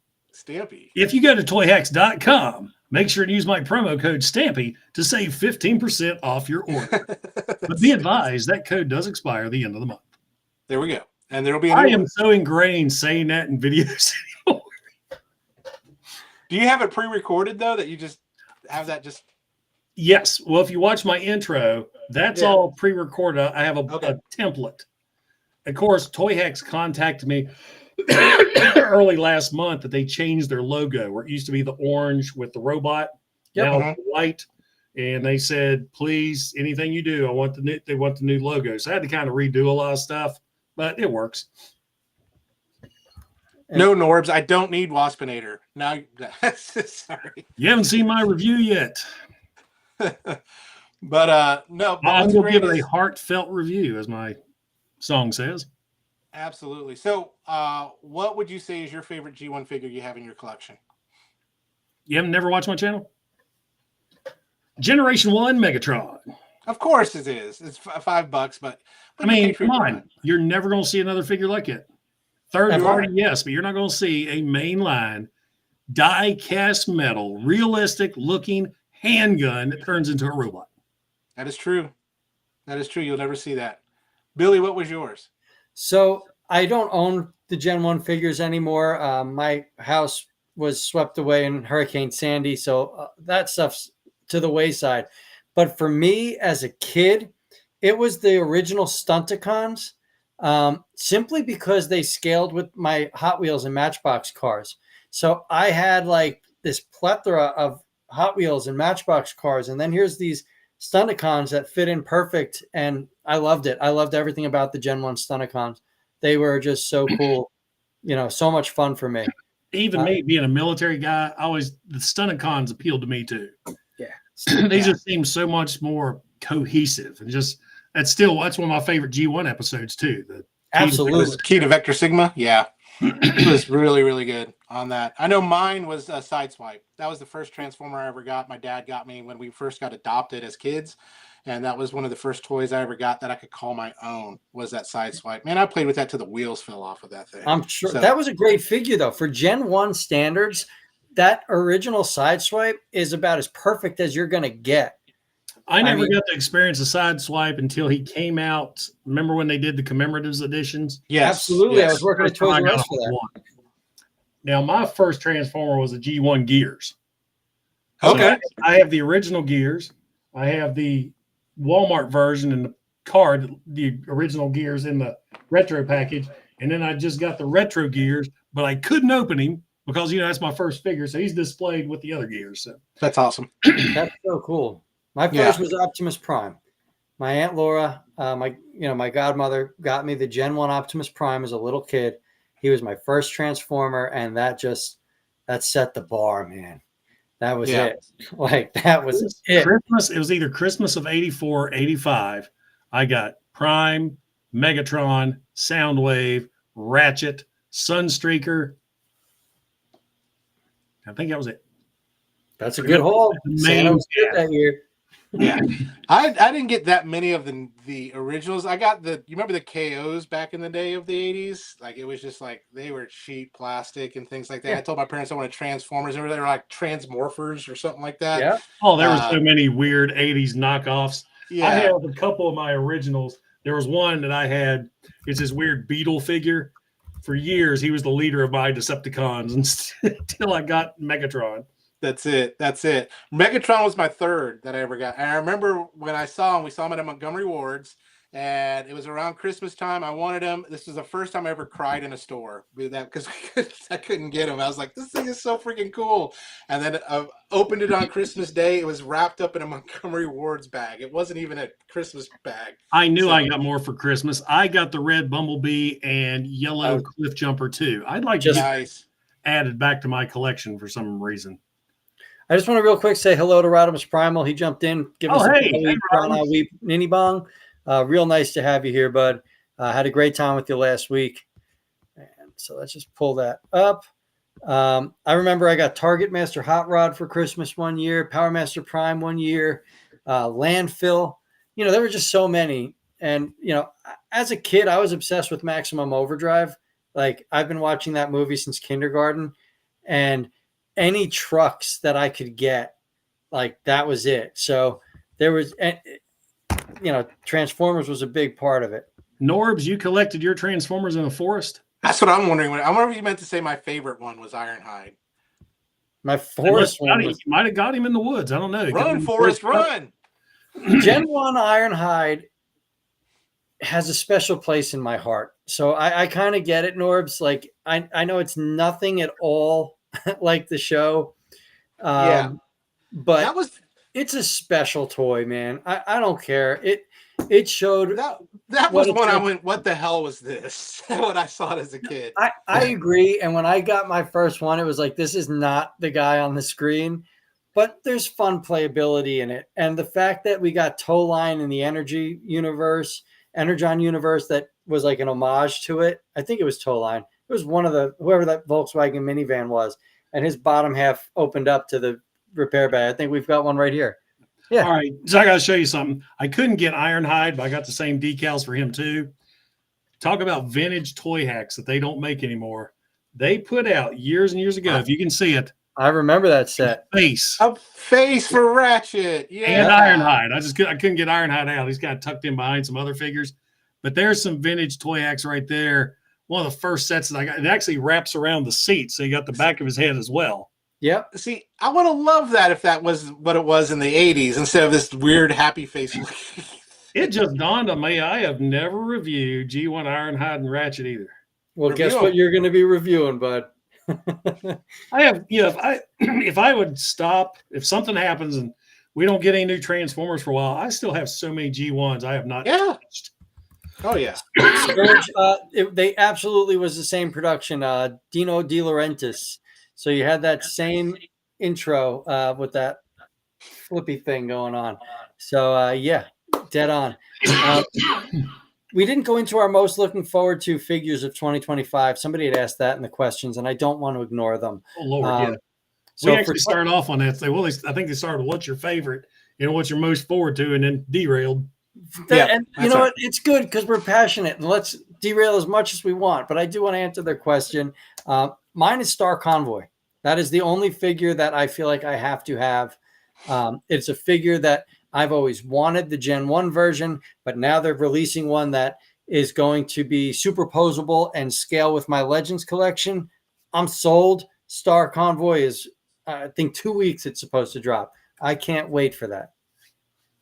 If you go to toyhax.com, make sure to use my promo code Stampy to save 15% off your order. But be advised, that code does expire at the end of the month. There we go. And there'll be I am so ingrained saying that in videos anymore. Do you have it pre-recorded though, that you just have that just? Yes. Well, if you watch my intro, that's all pre-recorded. I have a template. Of course, Toyhax contacted me early last month that they changed their logo, where it used to be the orange with the robot. Yep. Now it's white. And they said, please, anything you do, they want the new logo. So I had to kind of redo a lot of stuff, but it works. No, Norbs, I don't need Waspinator. Now, sorry. You haven't seen my review yet. But no, I will give it a heartfelt review, as my song says. Absolutely. So what would you say is your favorite G1 figure you have in your collection? You haven't never watched my channel? Generation 1 Megatron. Of course it is. It's $5, but I mean, come on. You're never going to see another figure like it. Third party, yes, but you're not going to see a mainline die cast metal, realistic looking handgun that turns into a robot. That is true. That is true. You'll never see that. Billy, what was yours? So I don't own the Gen 1 figures anymore. My house was swept away in Hurricane Sandy, so that stuff's to the wayside. But for me as a kid, it was the original Stunticons, simply because they scaled with my Hot Wheels and Matchbox cars. So I had like this plethora of Hot Wheels and Matchbox cars, and then here's these Stunticons that fit in perfect, and I loved it. I loved everything about the Gen 1 Stunticons. They were just so cool, so much fun for me. Even me being a military guy, the Stunticons appealed to me too. Yeah. They just seem so much more cohesive, and that's one of my favorite G1 episodes too. Absolutely. Key to Vector Sigma. Yeah. It was really, really good on that. I know mine was Sideswipe. That was the first Transformer I ever got. My dad got me when we first got adopted as kids. And that was one of the first toys I ever got that I could call my own, was that Sideswipe. Man, I played with that till the wheels fell off of that thing. I'm sure that was a great figure, though. For Gen 1 standards, that original Sideswipe is about as perfect as you're going to get. I never got to experience a Sideswipe until he came out. Remember when they did the commemoratives editions? Yes. Absolutely. Yes. I was working at Toys R Us for that. Now, my first Transformer was a G1 Gears. Okay. So I have the original Gears. I have the Walmart version and the card, the original Gears in the retro package. And then I just got the retro Gears, but I couldn't open him because, that's my first figure. So he's displayed with the other Gears. So that's awesome. That's so cool. My first was Optimus Prime. My Aunt Laura, my godmother, got me the Gen 1 Optimus Prime as a little kid. He was my first Transformer, and that set the bar, man. That was it. Like, that was it. Christmas, it was either Christmas of 84 or 85. I got Prime, Megatron, Soundwave, Ratchet, Sunstreaker. I think that was it. That's a good haul. Santa was good that year. Yeah, I didn't get that many of the originals. I got you remember the KOs back in the day of the 80s? Like, it was just like they were cheap plastic and things like that. I told my parents I wanted Transformers, and they were like Transmorphers or something like that. Yeah. Oh, there were so many weird 80s knockoffs. Yeah. I have a couple of my originals. There was one that I had. It's this weird beetle figure. For years, he was the leader of my Decepticons until I got Megatron. That's it. Megatron was my third that I ever got. And I remember when we saw him at Montgomery Ward's, and it was around Christmas time. I wanted him. This was the first time I ever cried in a store because I couldn't get him. I was like, this thing is so freaking cool. And then I opened it on Christmas Day. It was wrapped up in a Montgomery Ward's bag. It wasn't even a Christmas bag. I knew I got more for Christmas. I got the red Bumblebee and yellow Cliff Jumper too. I'd like to get added back to my collection for some reason. I just want to real quick say hello to Rodimus Primal. He jumped in, give us a Nini Bong. Real nice to have you here, bud. Had a great time with you last week. And so let's just pull that up. I remember I got Target Master Hot Rod for Christmas one year, Power Master Prime one year, Landfill. There were just so many. And, as a kid, I was obsessed with Maximum Overdrive. Like, I've been watching that movie since kindergarten. And any trucks that I could get, like, that was it. So there was, Transformers was a big part of it. Norbs, you collected your Transformers in a forest? That's what I'm wondering. I wonder if you meant to say my favorite one was Ironhide. My forest one you might have got him in the woods. I don't know. Run, Forrest, run! Gen 1 Ironhide has a special place in my heart. So I kind of get it, Norbs. Like I know it's nothing at all like the show. Yeah. But That was it's a special toy, man. I don't care. It showed that was when I went, what the hell was this? When I saw it as a kid. I agree. And when I got my first one, it was like, this is not the guy on the screen, but there's fun playability in it. And the fact that we got Tow Line in the Energon universe that was like an homage to it. I think it was Tow Line. It was one of whoever that Volkswagen minivan was. And his bottom half opened up to the repair bay. I think we've got one right here. Yeah. All right. So I got to show you something. I couldn't get Ironhide, but I got the same decals for him too. Talk about vintage Toyhax that they don't make anymore. They put out years and years ago, if you can see it. I remember that set. A face for Ratchet. Yeah. And Ironhide. I couldn't get Ironhide out. He's got tucked in behind some other figures. But there's some vintage Toyhax right there. One of the first sets that I got. It actually wraps around the seat, so you got the back of his head as well. Yep. See, I would have loved that if that was what it was in the 80s instead of this weird happy face. It just dawned on me, I have never reviewed G1 Ironhide and Ratchet either. Well, guess what you're going to be reviewing, bud? I have, if I would stop, if something happens and we don't get any new Transformers for a while, I still have so many G1s I have not touched. Oh, yeah. They absolutely was the same production, Dino De Laurentiis. So you had that same intro with that flippy thing going on. So, yeah, dead on. We didn't go into our most looking forward to figures of 2025. Somebody had asked that in the questions, and I don't want to ignore them. Oh, Lord, yeah. So we actually started off on that. Say, well, I think they started, what's your favorite? What's your most forward to? And then derailed. And you know what? It's good because we're passionate, and let's derail as much as we want. But I do want to answer their question. Mine is Star Convoy. That is the only figure that I feel like I have to have. It's a figure that I've always wanted, the Gen 1 version, but now they're releasing one that is going to be superposable and scale with my Legends collection. I'm sold. Star Convoy is, I think, 2 weeks it's supposed to drop. I can't wait for that.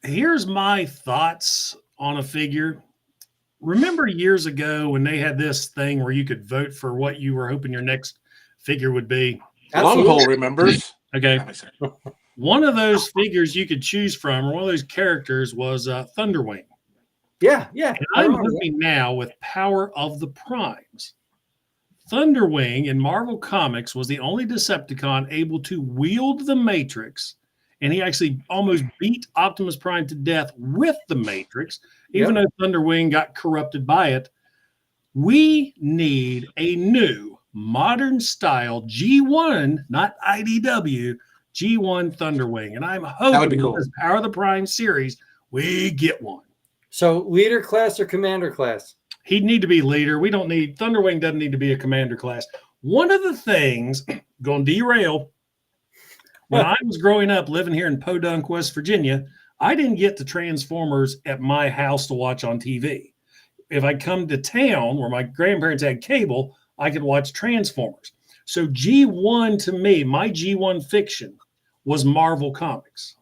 Here's my thoughts on a figure. Remember years ago when they had this thing where you could vote for what you were hoping your next figure would be? Longhole remembers. Okay. One of those figures you could choose from, or one of those characters, was Thunderwing. Yeah. And I'm hoping now with Power of the Primes. Thunderwing in Marvel Comics was the only Decepticon able to wield the Matrix, and he actually almost beat Optimus Prime to death with the Matrix, even though Thunderwing got corrupted by it. We need a new modern style G1, not IDW, G1 Thunderwing. And I'm hoping that would be cool. This Power of the Prime series, we get one. So leader class or commander class? He'd need to be leader. Thunderwing doesn't need to be a commander class. One of the things, going to derail, when I was growing up living here in Podunk, West Virginia, I didn't get the Transformers at my house to watch on TV. If I come to town where my grandparents had cable, I could watch Transformers. So G1 to me, my G1 fiction was Marvel Comics.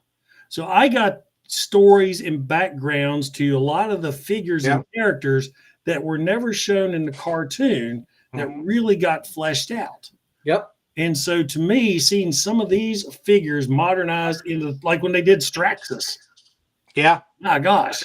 So I got stories and backgrounds to a lot of the figures and characters that were never shown in the cartoon that really got fleshed out. Yep. And so to me, seeing some of these figures modernized into, like when they did Straxus. Yeah. My gosh.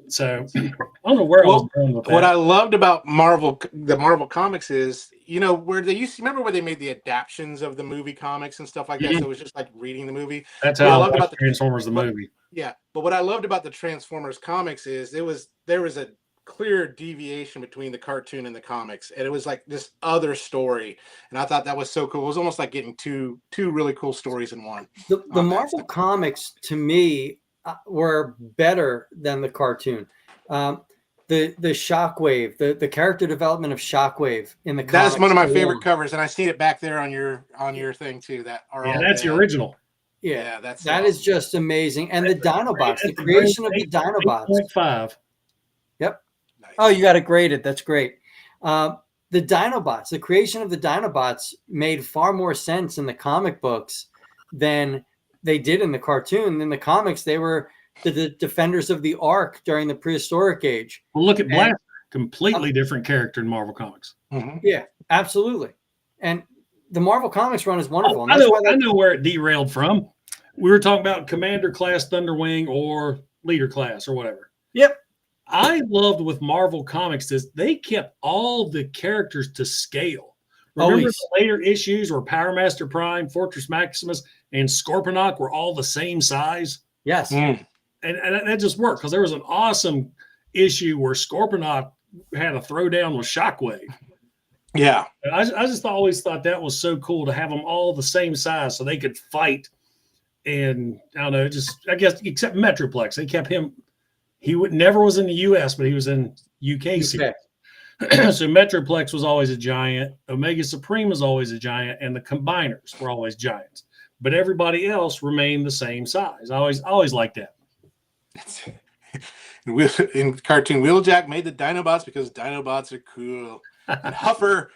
So I don't know where I was going with that. What I loved about the Marvel Comics is, where they remember where they made the adaptions of the movie comics and stuff like that. So it was just like reading the movie. That's how I loved about the Transformers, the movie. Yeah. But what I loved about the Transformers comics is there was a clear deviation between the cartoon and the comics, and it was like this other story, and I thought that was so cool. It was almost like getting two really cool stories in one. The Marvel comics to me were better than the cartoon. The Shockwave, the character development of Shockwave in the comics. That's one of my favorite covers, and I see it back there on your thing too. That's the original. Yeah, that is just amazing. And the Dinobots, the creation of the Dinobots. 8.5. Yep. Nice. Oh, you got it graded. That's great. The Dinobots, the creation of the Dinobots made far more sense in the comic books than they did in the cartoon. In the comics, they were the defenders of the Ark during the prehistoric age. Well, look at Blaster, completely different character in Marvel Comics. Mm-hmm. Yeah, absolutely. And the Marvel Comics run is wonderful. Oh, I know where it derailed from. We were talking about Commander Class Thunderwing or Leader Class or whatever. Yep. I loved with Marvel Comics is they kept all the characters to scale. Remember the later issues where Power Master Prime, Fortress Maximus, and Scorponok were all the same size? Yes. And that just worked because there was an awesome issue where Scorponok had a throwdown with Shockwave. Yeah. And I just always thought that was so cool to have them all the same size so they could fight. And I don't know, I guess except Metroplex, they kept him. He never was in the U.S., but he was in UK. So Metroplex was always a giant. Omega Supreme was always a giant, and the Combiners were always giants. But everybody else remained the same size. I always liked that. In cartoon, Wheeljack made the Dinobots because Dinobots are cool. And Huffer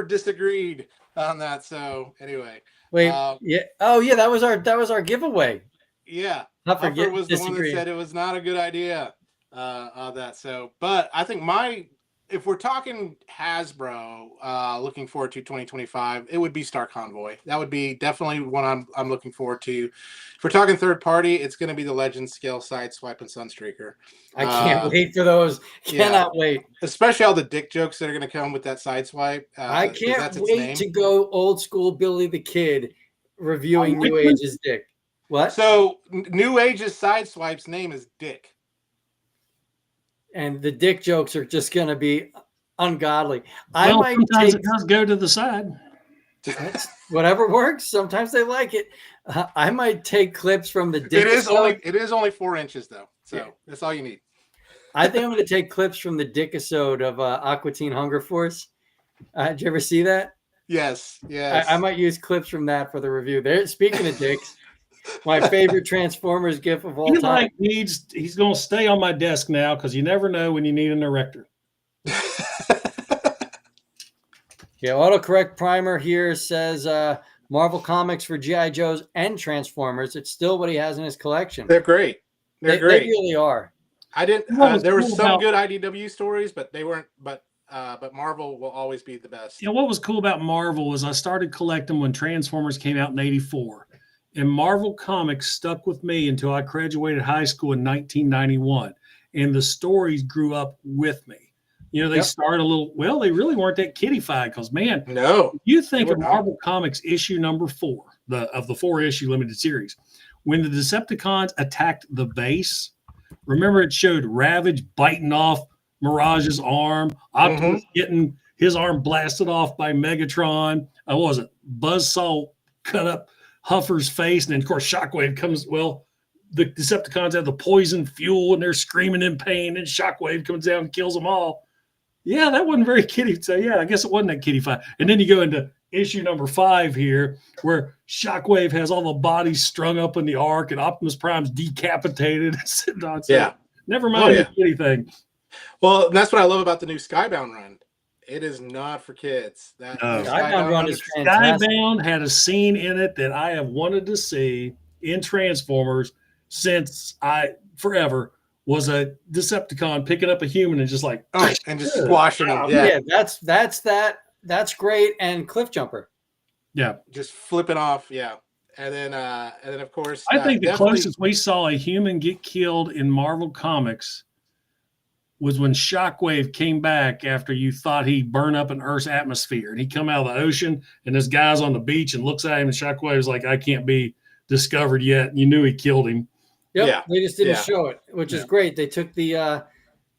disagreed on that. So anyway, wait, yeah, oh yeah, that was our giveaway. Yeah, Huffer was the one that said it was not a good idea on that. So, but I think if we're talking Hasbro, looking forward to 2025, it would be Star Convoy. That would be definitely one I'm looking forward to. If we're talking third party, it's going to be the Legend Scale Sideswipe and Sunstreaker. I can't wait for those. Cannot wait. Especially all the dick jokes that are going to come with that Sideswipe. I can't wait to go old school Billy the Kid reviewing New Age's Dick. What? So New Age's Sideswipe's name is Dick. And the dick jokes are just going to be ungodly. Sometimes it does go to the side. Whatever works. Sometimes they like it. I might take clips from the dick. It is only 4 inches though, so that's all you need. I think I'm going to take clips from the dickisode of Aqua Teen Hunger Force. Did you ever see that? Yes. I might use clips from that for the review. There. Speaking of dicks. My favorite Transformers gif of all time. He's going to stay on my desk now because you never know when you need an erector. Yeah, autocorrect primer here says Marvel Comics for G.I. Joes and Transformers. It's still what he has in his collection. They're great. They really are. I didn't. There were some good IDW stories, but they weren't. But Marvel will always be the best. Yeah, what was cool about Marvel was I started collecting when Transformers came out in '84. And Marvel Comics stuck with me until I graduated high school in 1991. And the stories grew up with me. You know, they started a little, they really weren't that kiddified because, man, you think of Marvel Comics issue number 4, of the 4-issue limited series, when the Decepticons attacked the base, remember it showed Ravage biting off Mirage's arm, Optimus getting his arm blasted off by Megatron. What was it? Buzzsaw cut up Huffer's face, and then of course Shockwave comes. The Decepticons have the poison fuel and they're screaming in pain, and Shockwave comes down and kills them all. Yeah, that wasn't very kiddie. So yeah, I guess it wasn't that kiddie-fied. And then you go into issue number 5 here, where Shockwave has all the bodies strung up in the Ark, and Optimus Prime's decapitated. Never mind the kiddie thing. Well, that's what I love about the new Skybound run. It is not for kids. Skybound run is fantastic. Skybound had a scene in it that I have wanted to see in Transformers since forever. Was a Decepticon picking up a human and just squashing him. Yeah, that's great. And Cliff Jumper. Yeah, just flipping off. Yeah, and then of course, I think the closest we saw a human get killed in Marvel Comics was when Shockwave came back after you thought he'd burn up in Earth's atmosphere. And he come out of the ocean, and this guy's on the beach and looks at him, and Shockwave's like, I can't be discovered yet. And you knew he killed him. Yep, yeah. They just didn't show it, which is great. They took the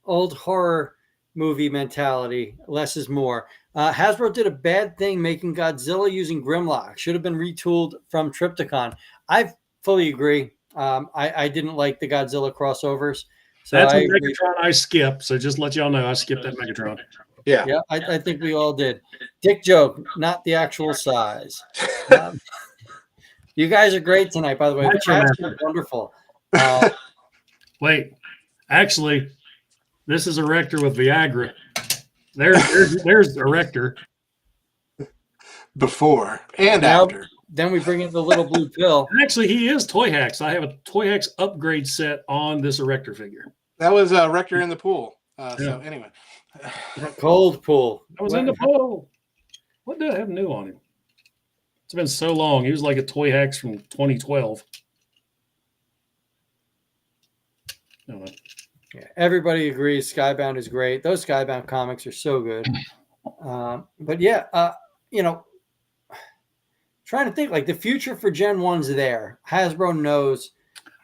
old horror movie mentality, less is more. Hasbro did a bad thing making Godzilla using Grimlock. Should have been retooled from Trypticon. I fully agree. I didn't like the Godzilla crossovers. So that's a Megatron I skipped. So just let y'all know I skipped that Megatron. Yeah. Yeah, I think we all did. Dick joke, not the actual size. You guys are great tonight, by the way. The chat's been wonderful. Wait, actually, this is Erector with Viagra. There's Erector. Before and after. then we bring in the little blue pill. And actually, he is Toyhax. I have a Toyhax upgrade set on this Erector figure. That was Rector in the pool. So anyway. Cold pool. I was in the pool. What did I have new on him? It's been so long. He was like a Toyhax from 2012. I don't know. Yeah, everybody agrees Skybound is great. Those Skybound comics are so good. But yeah, you know, trying to think, like, the future for Gen 1's there. Hasbro knows,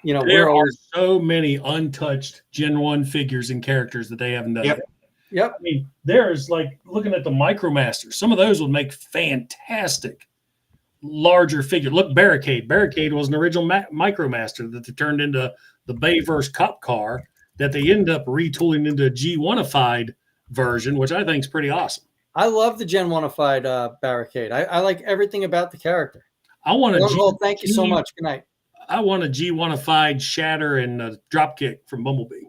you know, there are so many untouched Gen 1 figures and characters that they haven't done. Yep. I mean, there's like looking at the Micromasters. Some of those would make fantastic larger figure. Look, Barricade. Barricade was an original Micromaster that they turned into the Bayverse Cop car that they ended up retooling into a G1ified version, which I think is pretty awesome. I love the Gen 1ified Barricade. I like everything about the character. I want to. Thank you so much. Good night. I want a G1ified Shatter and a Dropkick from Bumblebee.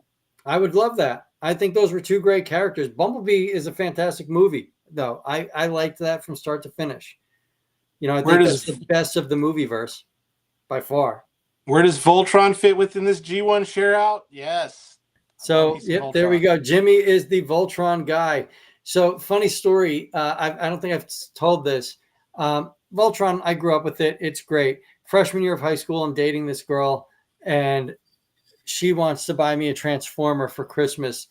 I would love that. I think those were two great characters. Bumblebee is a fantastic movie, though. I liked that from start to finish. You know, I think that's the best of the movie verse by far. Where does Voltron fit within this G1 share out? Yes. So, yep, there we go. Jimmy is the Voltron guy. So, funny story. I don't think I've told this. Voltron, I grew up with it. It's great. Freshman year of high school, I'm dating this girl, and she wants to buy me a Transformer for Christmas.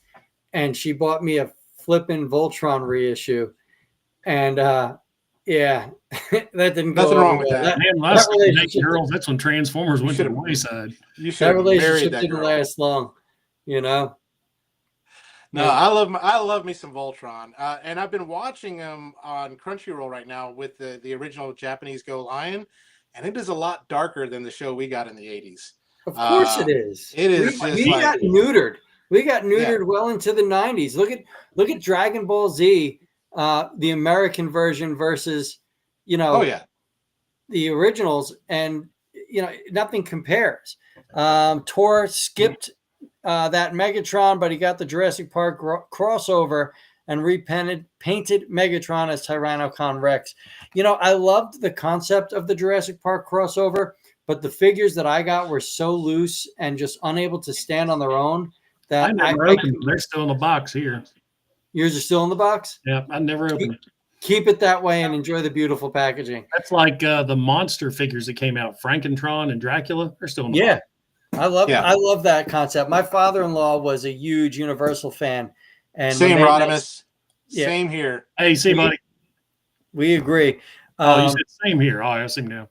And she bought me a flippin' Voltron reissue. And, yeah, that didn't go Nothing wrong with well. that. Man, girls, that's when Transformers went to the wayside. That relationship didn't last long, you know? No, I love me some Voltron. And I've been watching them on Crunchyroll right now with the original Japanese Go Lion. And it is a lot darker than the show we got in the 80s. Of course it is. It is. We got neutered. We got neutered well into the 90s. Look at Dragon Ball Z, the American version versus, you know, the originals, and you know, nothing compares. Tor skipped that Megatron, but he got the Jurassic Park crossover and painted Megatron as Tyrannosaurus Rex. You know, I loved the concept of the Jurassic Park crossover, but the figures that I got were so loose and just unable to stand on their own that I never opened them. They're still in the box here. Yours are still in the box? Yeah, I never opened it. Keep it that way and enjoy the beautiful packaging. That's like the monster figures that came out, Frankentron and Dracula. They're still in the box. I love that concept. My father-in-law was a huge Universal fan. And same, Rodimus. Same here. Hey, see, buddy. We agree. You said same here. Oh, I see now.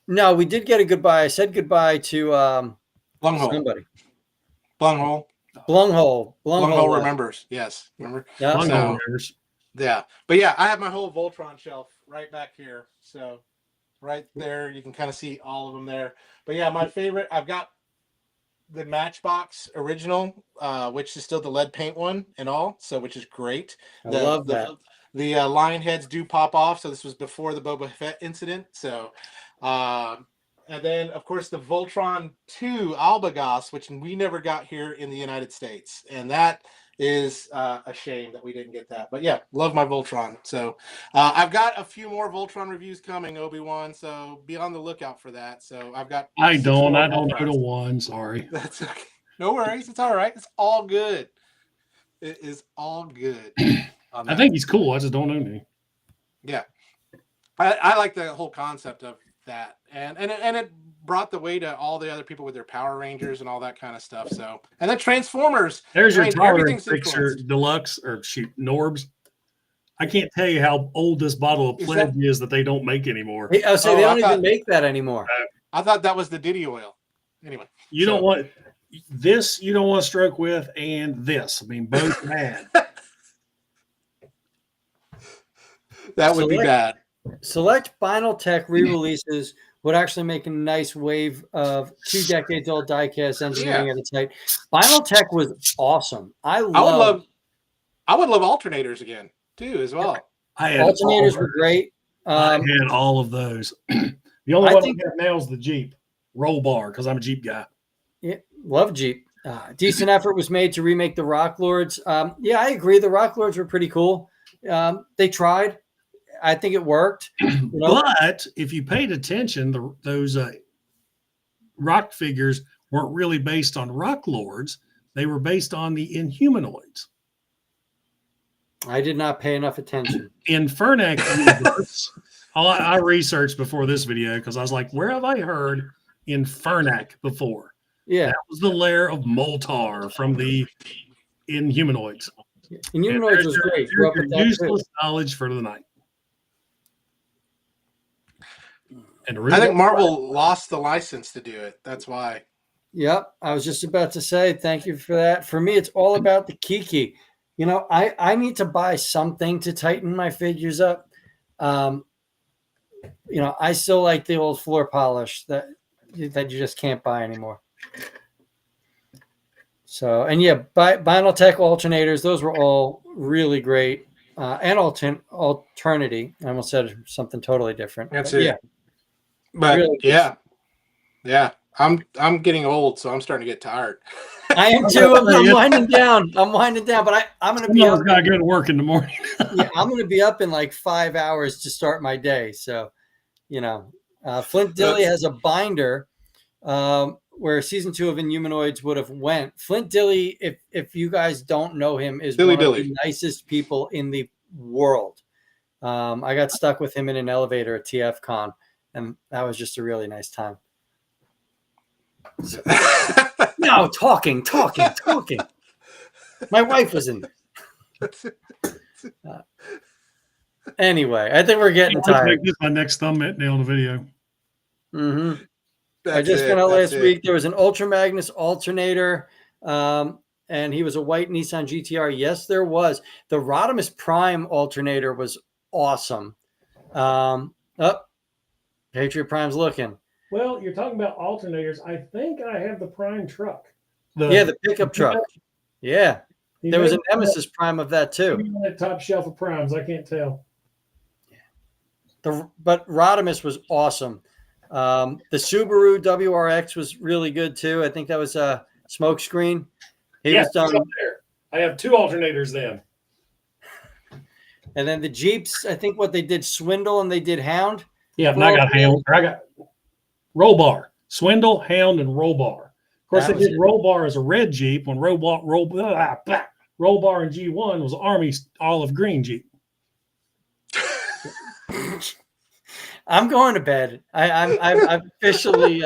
No, we did get a goodbye. I said goodbye to somebody. Blunghole. Blunghole remembers. Yes. Remember? Yeah. Blunghole remembers. Yeah. But yeah, I have my whole Voltron shelf right back here. So right there, you can kind of see all of them there. But yeah, my favorite, I've got the Matchbox original, which is still the lead paint one and all, so which is great. I love that. The lion heads do pop off, so this was before the Boba Fett incident. So, and then of course the Voltron 2 Albagos, which we never got here in the United States, and that is a shame that we didn't get that. But yeah, love my Voltron. So I've got a few more Voltron reviews coming, Obi-Wan, so be on the lookout for that. So I've got I don't know to one. Sorry. That's okay. No worries. It's all right. It's all good. It is all good. I think he's cool. I just don't know me. Yeah. I like the whole concept of that. And it brought the way to all the other people with their Power Rangers and all that kind of stuff. So, and then Transformers. There's your Power Ranger Deluxe or Norbs. I can't tell you how old this bottle of Pledge is that they don't make anymore. They don't even make that anymore. I thought that was the Diddy oil. Anyway, you don't want this. You don't want to stroke with, and this. I mean, both bad. That would be bad. Select Vinyl Tech re-releases would actually make a nice wave of 2 decades old diecast engineering at its height. Vinyl Tech was awesome. I would love alternators again too, as well. Alternators were great. I had all of those. The only one I have now is the Jeep roll bar because I'm a Jeep guy. Yeah, love Jeep. Decent effort was made to remake the Rock Lords. Yeah, I agree. The Rock Lords were pretty cool. They tried. I think it worked. You know? But if you paid attention, those rock figures weren't really based on rock lords. They were based on the Inhumanoids. I did not pay enough attention. In Fernac universe, I researched before this video because I was like, where have I heard Infernac before? Yeah. That was the lair of Moltar from the Inhumanoids. Inhumanoids was great. Grew up with that useless knowledge for the night. And I think Marvel lost the license to do it. That's why. Yep. I was just about to say, thank you for that. For me, it's all about the Kiki. You know, I need to buy something to tighten my figures up. You know, I still like the old floor polish that you just can't buy anymore. So, and yeah, Vinyltech alternators, those were all really great. And Alternity. I almost said something totally different. That's but it. Yeah. But really yeah. I'm getting old, so I'm starting to get tired. I am too. I'm winding down. I'm winding down, but I'm going to be up. Got to go to work in the morning. Yeah, I'm going to be up in like 5 hours to start my day. So, you know, Flint Dilly has a binder where season 2 of Inhumanoids would have went. Flint Dilly, if you guys don't know him, is one of the nicest people in the world. I got stuck with him in an elevator at TFCon, and that was just a really nice time. No, talking. My wife was in there. Anyway, I think we're getting tired. This is my next thumbnail in the video. Mm-hmm. I just found out last week there was an Ultra Magnus alternator, and he was a white Nissan GTR. Yes, there was. The Rodimus Prime alternator was awesome. Patriot Prime's looking. Well, you're talking about alternators. I think I have the Prime truck. The pickup truck. Yeah. There was a Nemesis Prime of that too. That top shelf of Primes. I can't tell. But Rodimus was awesome. The Subaru WRX was really good too. I think that was a Smokescreen. He was done there. I have 2 alternators then. And then the Jeeps, I think what they did Swindle and they did Hound. Yeah, and I got Hound. I got Roll Bar, Swindle, Hound, and Roll Bar. Of course, they did Roll Bar as a red Jeep when Roll Bar and G1 was Army olive green Jeep. I'm going to bed. I've officially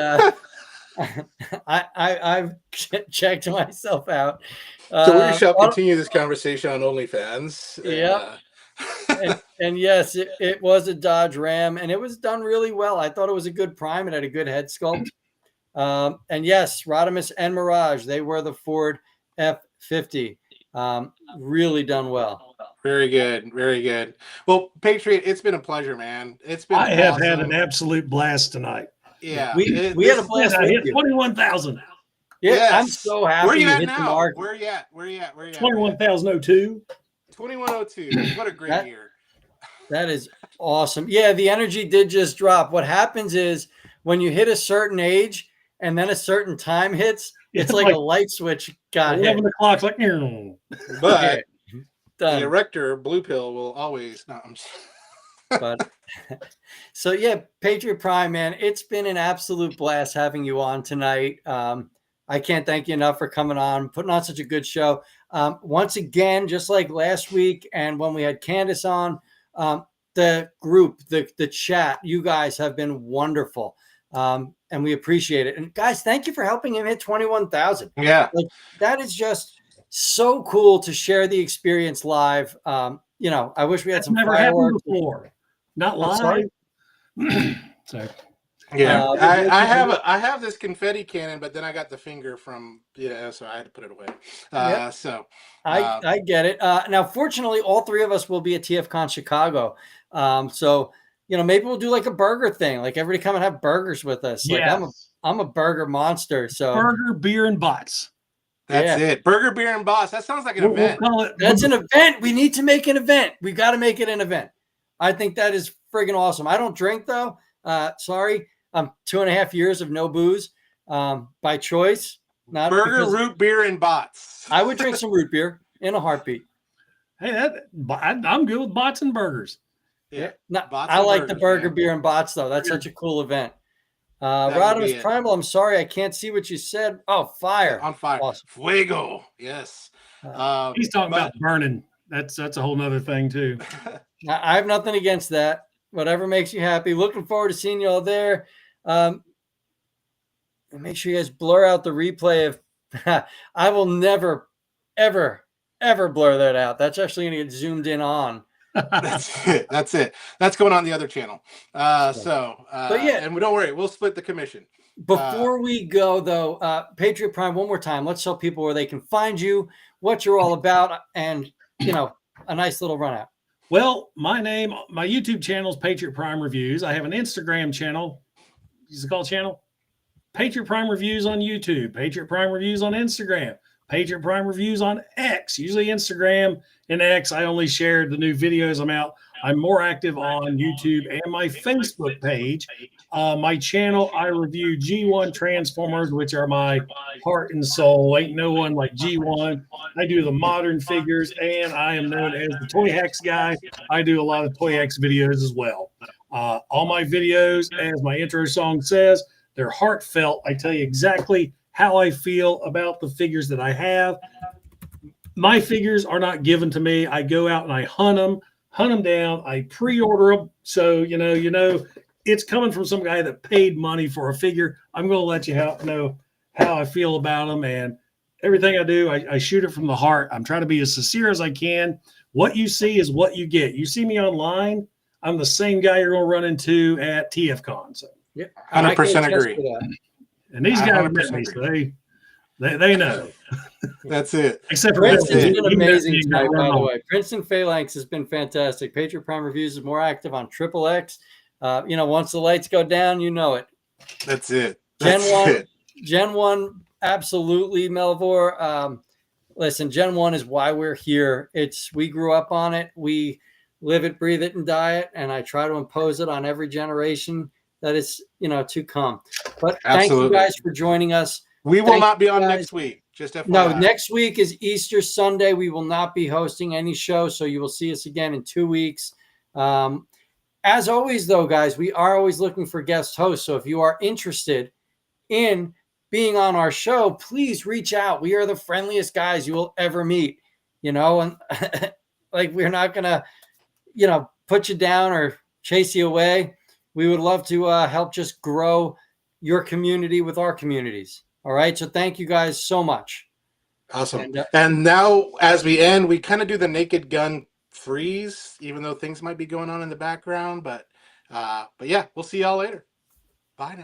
I've checked myself out. So we shall continue this conversation on OnlyFans. Yeah. And yes, it was a Dodge Ram, and it was done really well. I thought it was a good Prime. It had a good head sculpt. And yes, Rodimus and Mirage, they were the Ford F50. Really done well. Very good. Very good. Well, Patriot, it's been a pleasure, man. It's been I have had an absolute blast tonight. Yeah. We had a blast. I hit 21,000. Yeah, yes. I'm so happy. Where are you at now? Where are you at? 21,002. 2102. What a great year. That is awesome. Yeah, the energy did just drop. What happens is when you hit a certain age and then a certain time hits, it's like a light switch got 11 hit. o'clock's like, but the erector blue pill will always but so yeah, Patriot Prime, man, it's been an absolute blast having you on tonight. I can't thank you enough for coming on, putting on such a good show. Once again, just like last week and when we had Candace on, the group, the chat, you guys have been wonderful. And we appreciate it. And guys, thank you for helping him hit 21,000. Yeah. Like, that is just so cool to share the experience live. You know, I wish we had some never happened before. Not live. So yeah, I have this confetti cannon, but then I got the finger from so I had to put it away. So I get it. Now, fortunately, all 3 of us will be at TFCon Chicago. So maybe we'll do like a burger thing, like everybody come and have burgers with us. Yes. Like I'm a burger monster. So burger, beer, and bots. That's it. Burger, beer, and bots. That sounds like an event. That's an event. We need to make an event. We got to make it an event. I think that is friggin' awesome. I don't drink though. Sorry. I'm 2.5 years of no booze by choice. Not burger, root beer, and bots. I would drink some root beer in a heartbeat. Hey, I'm good with bots and burgers. Yeah. No, Bots I and like the burgers, burger, man. beer, and bots though. That's such a cool event. That would be Rodimus it. Primal, I'm sorry I can't see what you said. Oh, fire. On fire. Awesome. Fuego. Yes. He's talking about burning. That's a whole nother thing too. I have nothing against that. Whatever makes you happy. Looking forward to seeing you all there. And make sure you guys blur out the replay of I will never, ever, ever blur that out. That's actually going to get zoomed in on. That's it. That's it. That's going on the other channel. But yeah, and don't worry, we'll split the commission. Before we go, though, Patriot Prime, one more time. Let's tell people where they can find you, what you're all about, and a nice little run out. Well, my YouTube channel is Patriot Prime Reviews. I have an Instagram channel. Is it called channel? Patriot Prime Reviews on YouTube. Patriot Prime Reviews on Instagram. Patriot Prime Reviews on X. Usually Instagram and X, I only share the new videos I'm out. I'm more active on YouTube and my Facebook page. My channel, I review G1 Transformers, which are my heart and soul. Ain't no one like G1. I do the modern figures, and I am known as the Toyhax guy. I do a lot of Toyhax videos as well. All my videos, as my intro song says, they're heartfelt. I tell you exactly how I feel about the figures that I have. My figures are not given to me. I go out and I hunt them down. I pre-order them. So, it's coming from some guy that paid money for a figure. I'm going to let you know how I feel about them. And everything I do, I shoot it from the heart. I'm trying to be as sincere as I can. What you see is what you get. You see me online, I'm the same guy you're going to run into at TFCon. So, yeah, 100% agree. And these guys met me, so they know. That's it. Except for Princeton's Princeton. been amazing tonight, by the way. Princeton Phalanx has been fantastic. Patriot Prime Reviews is more active on Triple X. Once the lights go down, you know it. That's it. Gen 1, absolutely, Melvor. Listen, Gen 1 is why we're here. We grew up on it. We live it, breathe it, and die it. And I try to impose it on every generation that is, to come. But thank you guys for joining us. We will not be on next week. Just FYI. No, next week is Easter Sunday. We will not be hosting any show, so you will see us again in 2 weeks. As always, though, guys, we are always looking for guest hosts. So if you are interested in being on our show, please reach out. We are the friendliest guys you will ever meet, and we're not going to, put you down or chase you away. We would love to help just grow your community with our communities. All right. So thank you guys so much. Awesome. And now as we end, we kind of do the Naked Gun freeze, even though things might be going on in the background. But yeah, we'll see y'all later. Bye now.